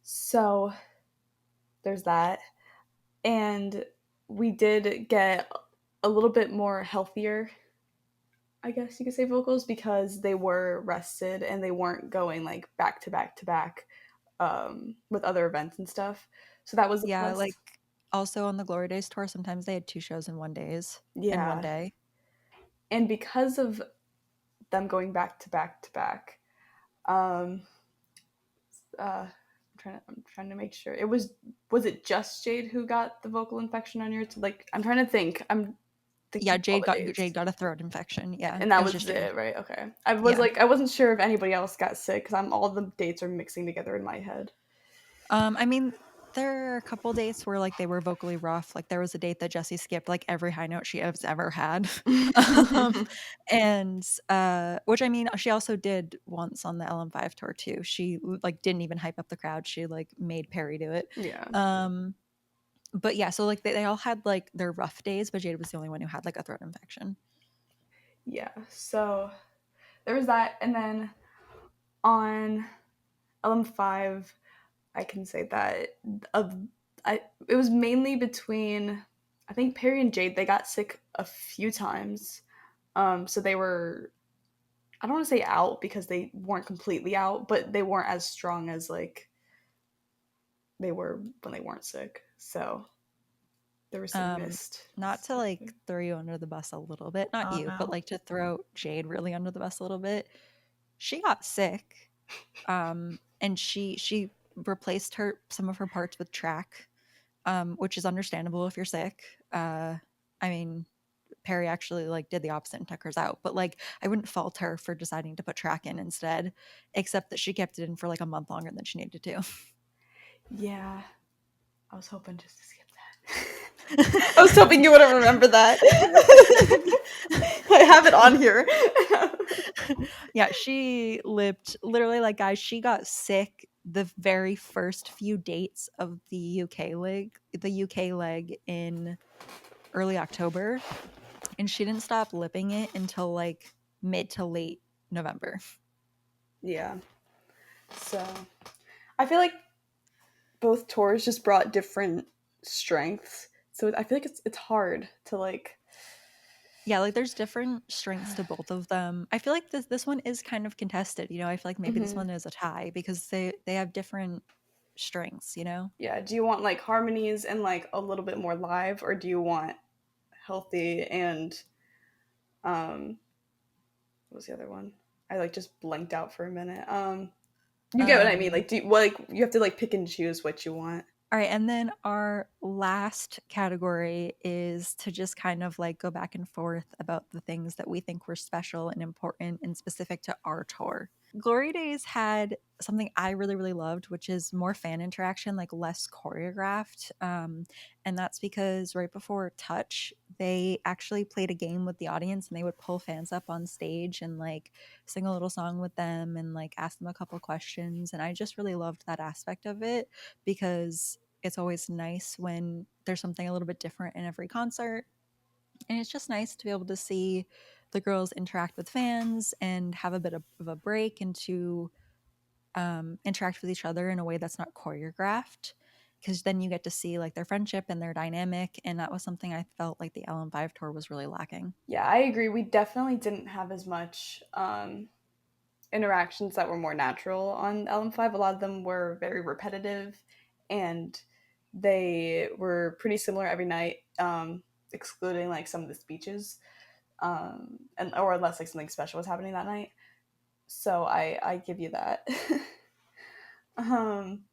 So there's that, and we did get a little bit more healthier, I guess you could say, vocals because they were rested and they weren't going like back to back to back with other events and stuff. So that was a Yeah, plus. like also on the Glory Days tour, sometimes they had two shows in one Yeah, day. and because of them going back to back to back, um, I'm trying to make sure it was it just Jade who got the vocal infection on yours? Like I'm trying to think. I'm Yeah, thinking all the Jade dates. got a throat infection. Yeah, And it that was just was Jade. it, right? Okay. I was Yeah. like, I wasn't sure if anybody else got sick because I'm all the dates are mixing together in my head. I mean, there are a couple dates where like they were vocally rough. Like there was a date that Jessie skipped like every high note she has ever had. um, and which, I mean, she also did once on the LM5 tour too. She like didn't even hype up the crowd. She like made Perry do it. Yeah. Um, but yeah, so like they all had like their rough days, but Jade was the only one who had like a throat infection. Yeah. So there was that, and then on LM5, I can say that of I it was mainly between I think Perry and Jade. They got sick a few times, so they were I don't want to say out because they weren't completely out, but they weren't as strong as like they were when they weren't sick. So there was some Um, missed Not to stuff like there. throw you under the bus a little bit, not Oh you, but no. like to throw Jade really under the bus a little bit. She got sick, and she replaced some of her parts with track, which is understandable if you're sick. I mean, Perry actually like did the opposite and took hers out, but like I wouldn't fault her for deciding to put track in instead, except that she kept it in for like a month longer than she needed to. Yeah, I was hoping just to skip that. I was hoping you wouldn't remember that. I have it on here. Yeah, she lived literally like, guys, she got sick the very first few dates of the UK leg in early October, and she didn't stop lipping it until like mid to late November. Yeah. So I feel like both tours just brought different strengths. So I feel like it's hard to like. Yeah, like there's different strengths to both of them. I feel like this one is kind of contested, you know. I feel like maybe this Mhm. one is a tie because they have different strengths, you know. Yeah. Do you want like harmonies and like a little bit more live, or do you want healthy and um what was the other one? I like just blanked out for a minute. You get what I mean? Um Like, do you, well, like you have to like pick and choose what you want. all right, and then our last category is to just kind of like go back and forth about the things that we think were special and important and specific to our tour. Glory Days had something I really, really loved, which is more fan interaction, like less choreographed. And that's because right before Touch, they actually played a game with the audience and they would pull fans up on stage and like sing a little song with them and like ask them a couple questions. And I just really loved that aspect of it because it's always nice when there's something a little bit different in every concert. And it's just nice to be able to see the girls interact with fans and have a bit of a break and to interact with each other in a way that's not choreographed. Because then you get to see like their friendship and their dynamic. And that was something I felt like the LM5 tour was really lacking. Yeah, I agree. We definitely didn't have as much interactions that were more natural on LM5. A lot of them were very repetitive, and they were pretty similar every night, excluding like some of the speeches, and or unless like something special was happening that night. So I give you that. um,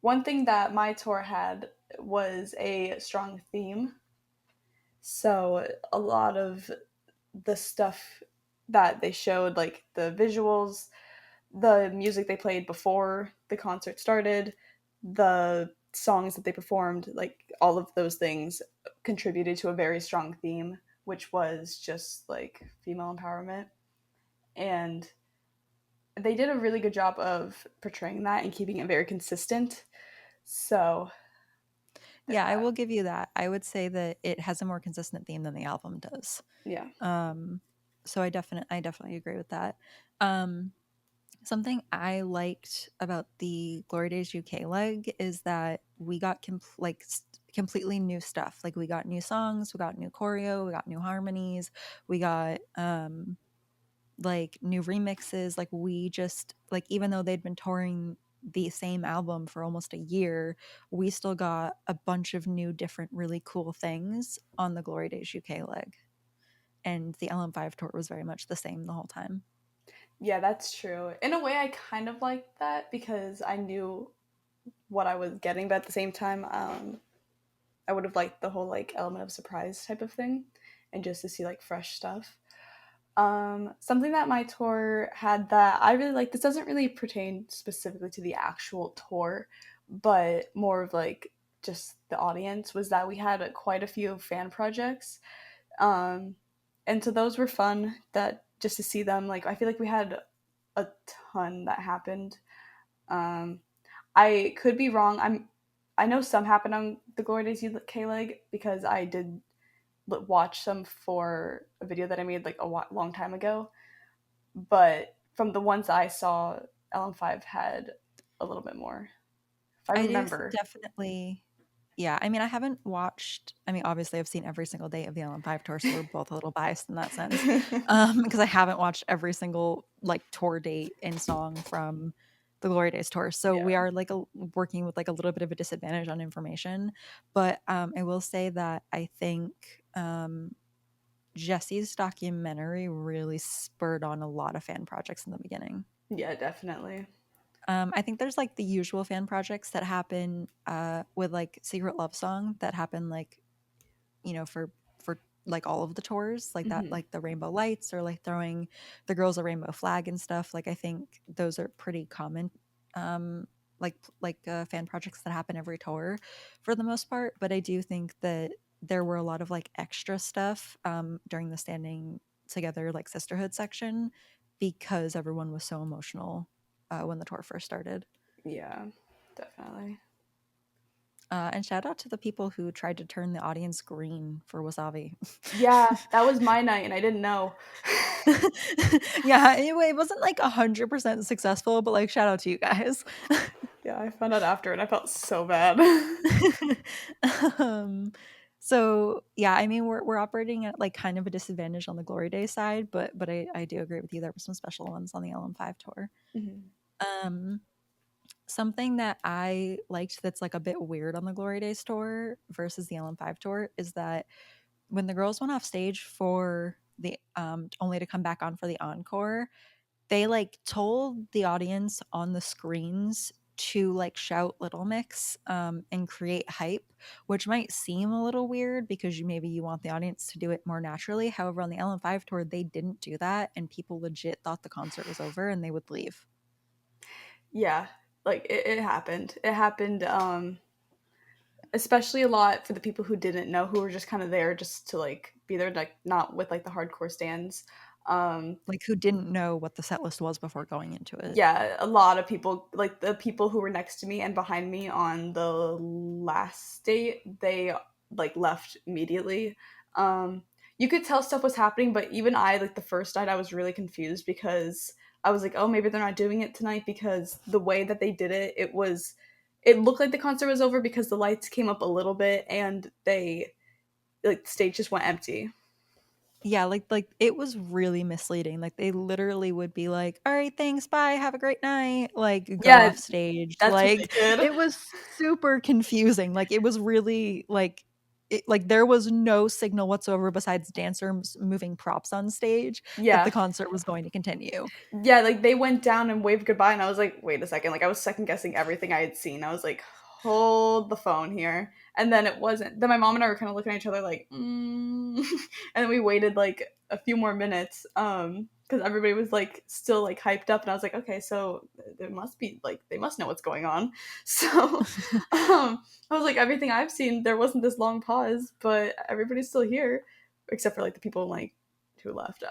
One thing that my tour had was a strong theme. So a lot of the stuff that they showed, like the visuals, the music they played before the concert started, the songs that they performed, like all of those things contributed to a very strong theme, which was just like female empowerment. And they did a really good job of portraying that and keeping it very consistent. So, Yeah, I will give you that. I would say that it has a more consistent theme than the album does. yeah. Um, so I definitely agree with that. Um, Something I liked about the Glory Days UK leg is that we got completely new stuff. Like we got new songs, we got new choreo, we got new harmonies, we got like new remixes. Like we just like even though they'd been touring the same album for almost a year, we still got a bunch of new different really cool things on the Glory Days UK leg. And the LM5 tour was very much the same the whole time. Yeah, that's true. In a way, I kind of liked that because I knew what I was getting, but at the same time, I would have liked the whole like element of surprise type of thing, and just to see like fresh stuff. Something that my tour had that I really like. This doesn't really pertain specifically to the actual tour, but more of like just the audience was that we had quite a few fan projects, um, and so those were fun. That just to see them, like I feel like we had a ton that happened. Um, I could be wrong. I know some happened on the Glory Days UK leg because I did watch some for a video that I made like a long time ago. But from the ones I saw, LM5 had a little bit more, if I I do remember. definitely. Yeah, I mean, I haven't watched. I mean, obviously, I've seen every single day of the LM5 tour, so we're both a little biased in that sense, because I haven't watched every single like tour date and song from the Glory Days tour. So Yeah, we are like working with like a little bit of a disadvantage on information. But I will say that I think Jesse's documentary really spurred on a lot of fan projects in the beginning. yeah, definitely. I think there's like the usual fan projects that happen with like Secret Love Song that happen like, for like all of the tours, like that, Hmm. like the rainbow lights or like throwing the girls a rainbow flag and stuff. Like I think those are pretty common, um, fan projects that happen every tour for the most part. But I do think that there were a lot of like extra stuff during the standing together like sisterhood section because everyone was so emotional when the tour first started. Yeah, definitely. And shout out to the people who tried to turn the audience green for Wasabi. Yeah, that was my night, and I didn't know. Yeah, anyway, it wasn't like 100% successful, but like shout out to you guys. Yeah, I found out after, and I felt so bad. um, so yeah, I mean we're operating at like kind of a disadvantage on the Glory Day side, but I do agree with you. There were some special ones on the LM5 tour. Mhm. Um, Something that I liked that's like a bit weird on the Glory Days tour versus the LM5 tour is that when the girls went off stage for the only to come back on for the encore, they like told the audience on the screens to like shout Little Mix and create hype, which might seem a little weird because maybe you want the audience to do it more naturally. However, on the LM5 tour, they didn't do that, and people legit thought the concert was over and they would leave. Yeah, like it happened. It happened, especially a lot for the people who didn't know, who were just kind of there just to like be there, like not with like the hardcore stands. Um, Like, who didn't know what the set list was before going into it? yeah, a lot of people, like the people who were next to me and behind me on the last date, they like left immediately. Um, you could tell stuff was happening, but even I, like the first night, I was really confused because I was like, oh, maybe they're not doing it tonight because the way that they did it, it looked like the concert was over because the lights came up a little bit and they, like, the stage just went empty. Yeah, like it was really misleading. Like they literally would be like, "All right, thanks, bye, have a great night." Like go Yeah, off stage. that's what Like they did. it was super confusing. Like it was really like there was no signal whatsoever besides dancers moving props on stage that the Yeah. concert was going to continue. Yeah, like they went down and waved goodbye, and I was like, wait a second. Like I was second guessing everything I had seen. I was like, hold the phone here. And then it wasn't. Then my mom and I were kind of looking at each other like, and then we waited like a few more minutes, because everybody was like still like hyped up, and I was like, okay, so there must be like they must know what's going on. So, I was like, everything I've seen, there wasn't this long pause, but everybody's still here, except for like the people like who left.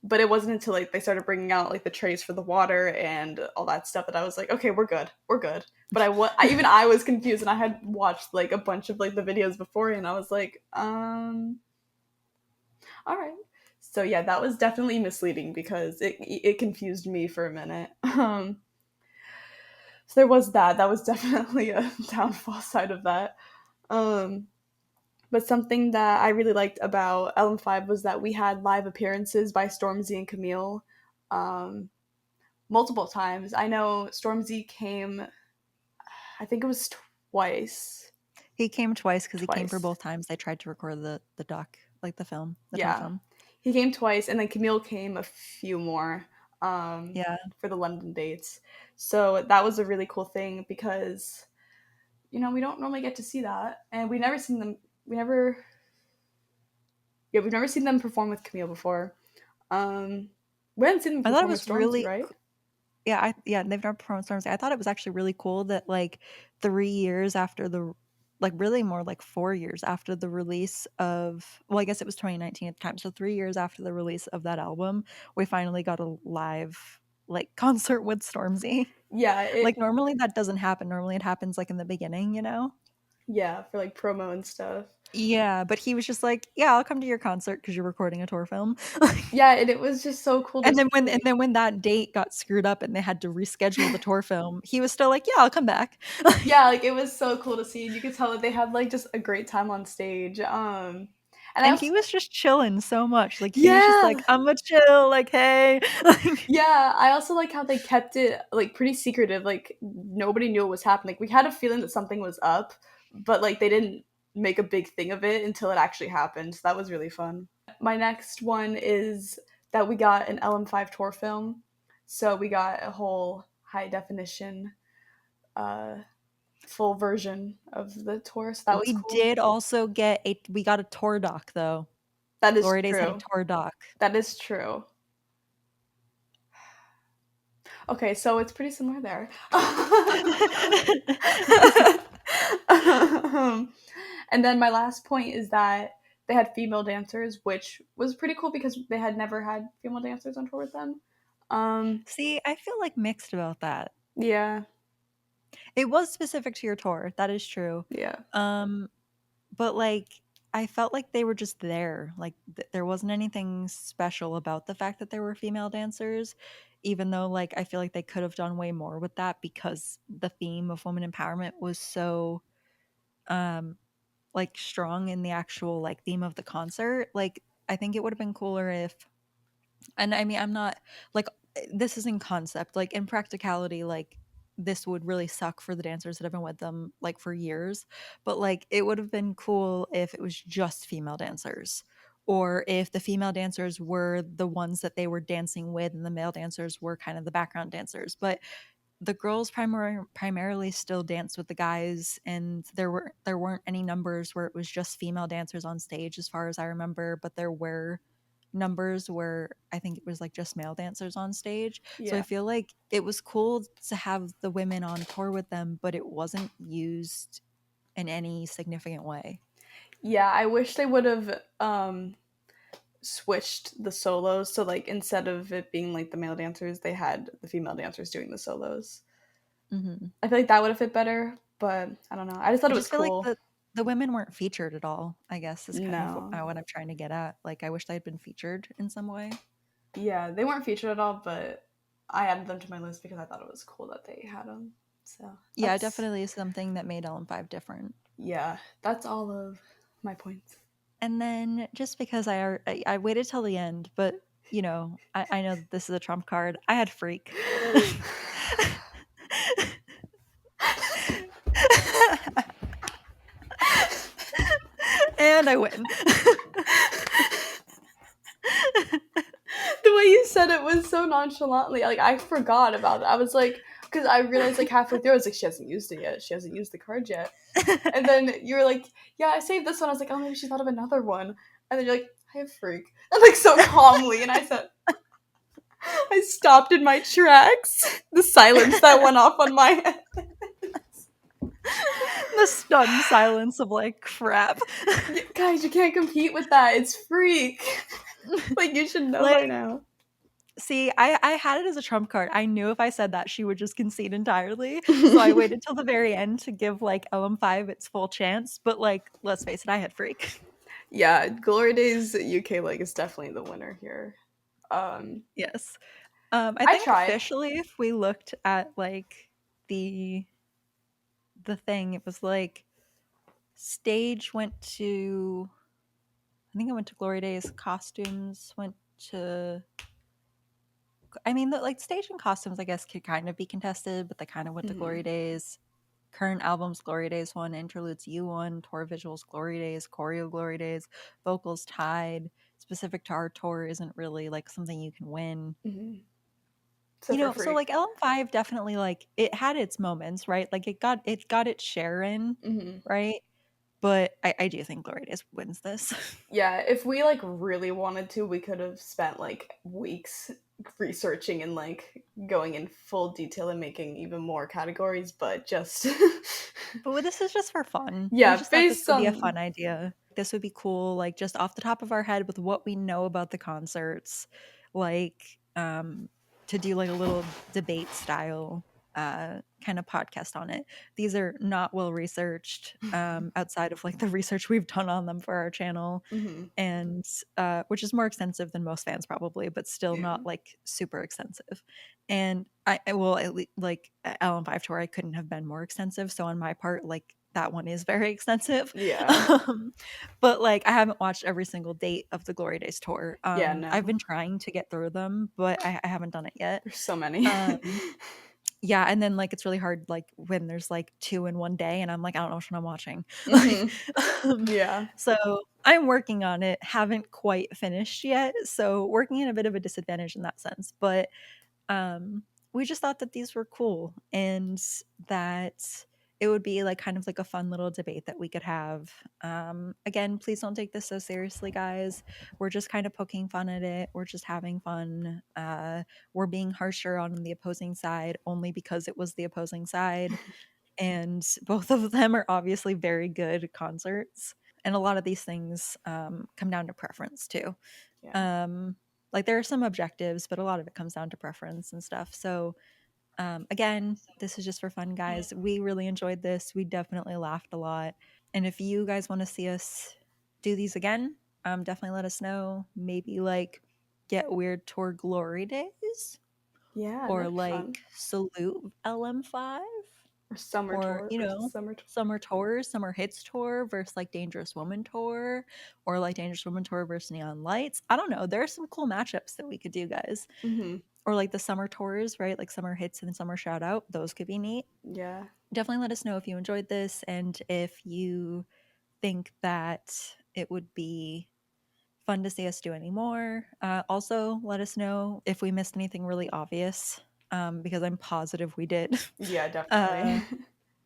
But it wasn't until like they started bringing out like the trays for the water and all that stuff that I was like, okay, we're good. But even I was confused, and I had watched like a bunch of like the videos before, and I was like, all right. So yeah, that was definitely misleading because it confused me for a minute. So there was that. That was definitely a downfall side of that. Um, but something that I really liked about LM5 was that we had live appearances by Stormzy and Camille. Um, Multiple times. I know Stormzy came, I think it was twice. He came twice because he came for Twice. both times they tried to record the doc, like the film, the tour Yeah. film. He came twice, and then Camille came a few more, Yeah. for the London dates. So that was a really cool thing because, we don't normally get to see that. And we've never seen them perform with Camille before. Um, we hadn't seen them I thought it perform with was Stormzy, really right? yeah, they've never performed Storms. I thought it was actually really cool that like 3 years after the like really more like 4 years after the release of well, I guess it was 2019 at the time. So 3 years after the release of that album, we finally got a live like concert with Stormzy. Yeah, Like normally that doesn't happen. Normally it happens like in the beginning, you know? yeah, for like promo and stuff. Yeah, but he was just like, "Yeah, I'll come to your concert because you're recording a tour film." Yeah, and it was just so cool to And see. then when that date got screwed up and they had to reschedule the tour film, he was still like, "Yeah, I'll come back." Yeah, like it was so cool to see. And you could tell that they had like just a great time on stage. And I And also, he was just chilling so much. Like he was just yeah, like, "Imma chill, like, hey." Like yeah, I also like how they kept it like pretty secretive. Like nobody knew what was happening. We had a feeling that something was up, but like they didn't make a big thing of it until it actually happened. So that was really fun. My next one is that we got an LM5 tour film. So we got a whole high definition full version of the tour, so that was We cool. did also get we got a tour doc though. That is Glory Days had a true. tour doc. That is true. Okay, so it's pretty similar there. And then my last point is that they had female dancers, which was pretty cool because they had never had female dancers on tour with them. See, I feel like mixed about that. Yeah, It was specific to your tour, that is true. yeah, But like I felt like they were just there. Like there wasn't anything special about the fact that there were female dancers, even though like I feel like they could have done way more with that because the theme of women empowerment was so um like strong in the actual like theme of the concert. Like I think it would have been cooler if, and I mean I'm not like, this is in concept, like in practicality, like this would really suck for the dancers that have been with them like for years, but like it would have been cool if it was just female dancers, or if the female dancers were the ones that they were dancing with and the male dancers were kind of the background dancers. But the girls primarily still danced with the guys, and there weren't any numbers where it was just female dancers on stage as far as I remember, but there were numbers where I think it was like just male dancers on stage. So I yeah, feel like it was cool to have the women on tour with them, but it wasn't used in any significant way. yeah. I wish they would have switched the solos, so like instead of it being like the male dancers, they had the female dancers doing the solos. Hmm. I feel like that would have fit better, but I don't know. I just thought I it was just feel like cool. the women weren't featured at all, I guess, is kind of No. what I'm trying to get at. Like I wish they had been featured in some way. Yeah, they weren't featured at all, but I added them to my list because I thought it was cool that they had them. So Yeah, that's, definitely something that made LM5 different. yeah, that's all of my points. And then just because I waited till the end, but you know, I know that this is a trump card. I had Freak. And I win. The way you said it was so nonchalantly, like I forgot about it. I was like, because I realized like halfway through, I was like, she hasn't used it yet. She hasn't used the card yet. And then you were like, yeah, I saved this one. I was like, oh, maybe she thought of another one. And then you're like, I have Freak. And like so calmly, and I said, I stopped in my tracks. The silence that went off on my head. The stunned silence of like crap. Guys, you can't compete with that. It's Freak. Like you should know by Like, now. see, I had it as a trump card. I knew if I said that, she would just concede entirely. So I waited till the very end to give like LM5 its full chance. But like, let's face it, I had Freak. Yeah, Glory Days UK leg is definitely the winner here. Um, Yes. I I think tried. officially, if we looked at like the the thing, it was like stage went to, I think it went to Glory Days, costumes went to, I mean, the, like stage and costumes, I guess, could kind of be contested, but they kind of went to Glory Mhm. Days. Current albums, Glory Days won. Interludes, you won. Tour visuals, Glory Days. Choreo, Glory Days. Vocals tied. Specific to our tour isn't really like something you can win. Mhm. So You for know, so Freak. like LM5 definitely like it had its moments, right? Like it got its share in, Mhm. right? But I do think Glory Days wins this. Yeah, if we like really wanted to, we could have spent like weeks researching and like going in full detail and making even more categories, but just But this is just for fun. We yeah, just thought this based would be a on fun idea. This would be cool, like just off the top of our head with what we know about the concerts, like to do like a little debate style kind of podcast on it. These are not well researched outside of like the research we've done on them for our channel, Mhm. and which is more extensive than most fans probably, but still Yeah. not like super extensive. And I will at least like LM5 tour, I couldn't have been more extensive. So on my part, like that one is very extensive. Yeah. But like I haven't watched every single date of the Glory Days tour. Yeah, I've no. been trying to get through them, but I haven't done it yet. There's so many. Um, yeah, and then like it's really hard like when there's like two in one day, and I'm like I don't know which one I'm watching. Like, Mhm. um, Yeah. so I'm working on it. Haven't quite finished yet, so working in a bit of a disadvantage in that sense. But we just thought that these were cool and that it would be like kind of like a fun little debate that we could have. Again, please don't take this so seriously, guys. We're just kind of poking fun at it. We're just having fun. We're being harsher on the opposing side only because it was the opposing side. And both of them are obviously very good concerts. And a lot of these things come down to preference too. Yeah. Um, like there are some objectives, but a lot of it comes down to preference and stuff. So again, this is just for fun, guys. We really enjoyed this. We definitely laughed a lot. And if you guys want to see us do these again, definitely let us know. Maybe like get weird tour glory days Yeah, or that'd be like fun. salute LM5 Or summer or, tour versus summer tour. summer tours, summer hits tour versus like Dangerous Woman tour or like Dangerous Woman tour versus Neon Lights. I don't know. There are some cool matchups that we could do, guys. Mm-hmm. Or like the summer tours, right? Like summer hits and summer shout out. Those could be neat. Yeah. Definitely let us know if you enjoyed this and if you think that it would be fun to see us do any more. Also, let us know if we missed anything really obvious, because I'm positive we did. Yeah, uh,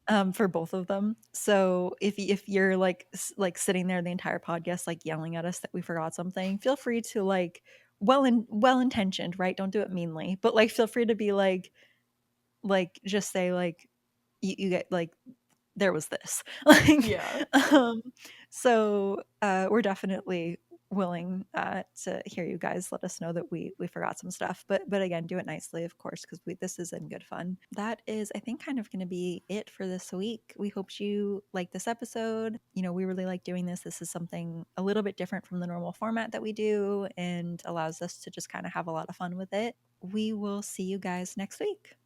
definitely. for both of them. So if you're like like sitting there the entire podcast like yelling at us that we forgot something, feel free to like well intentioned, right? Don't do it meanly, but like feel free to be like just say like you get like there was this like Yeah. um so we're definitely willing to hear you guys let us know that we forgot some stuff, but again, do it nicely, of course, because this is in good fun. That is, I think, kind of going to be it for this week. We hope you like this episode. We really like doing this is something a little bit different from the normal format that we do and allows us to just kind of have a lot of fun with it. We will see you guys next week.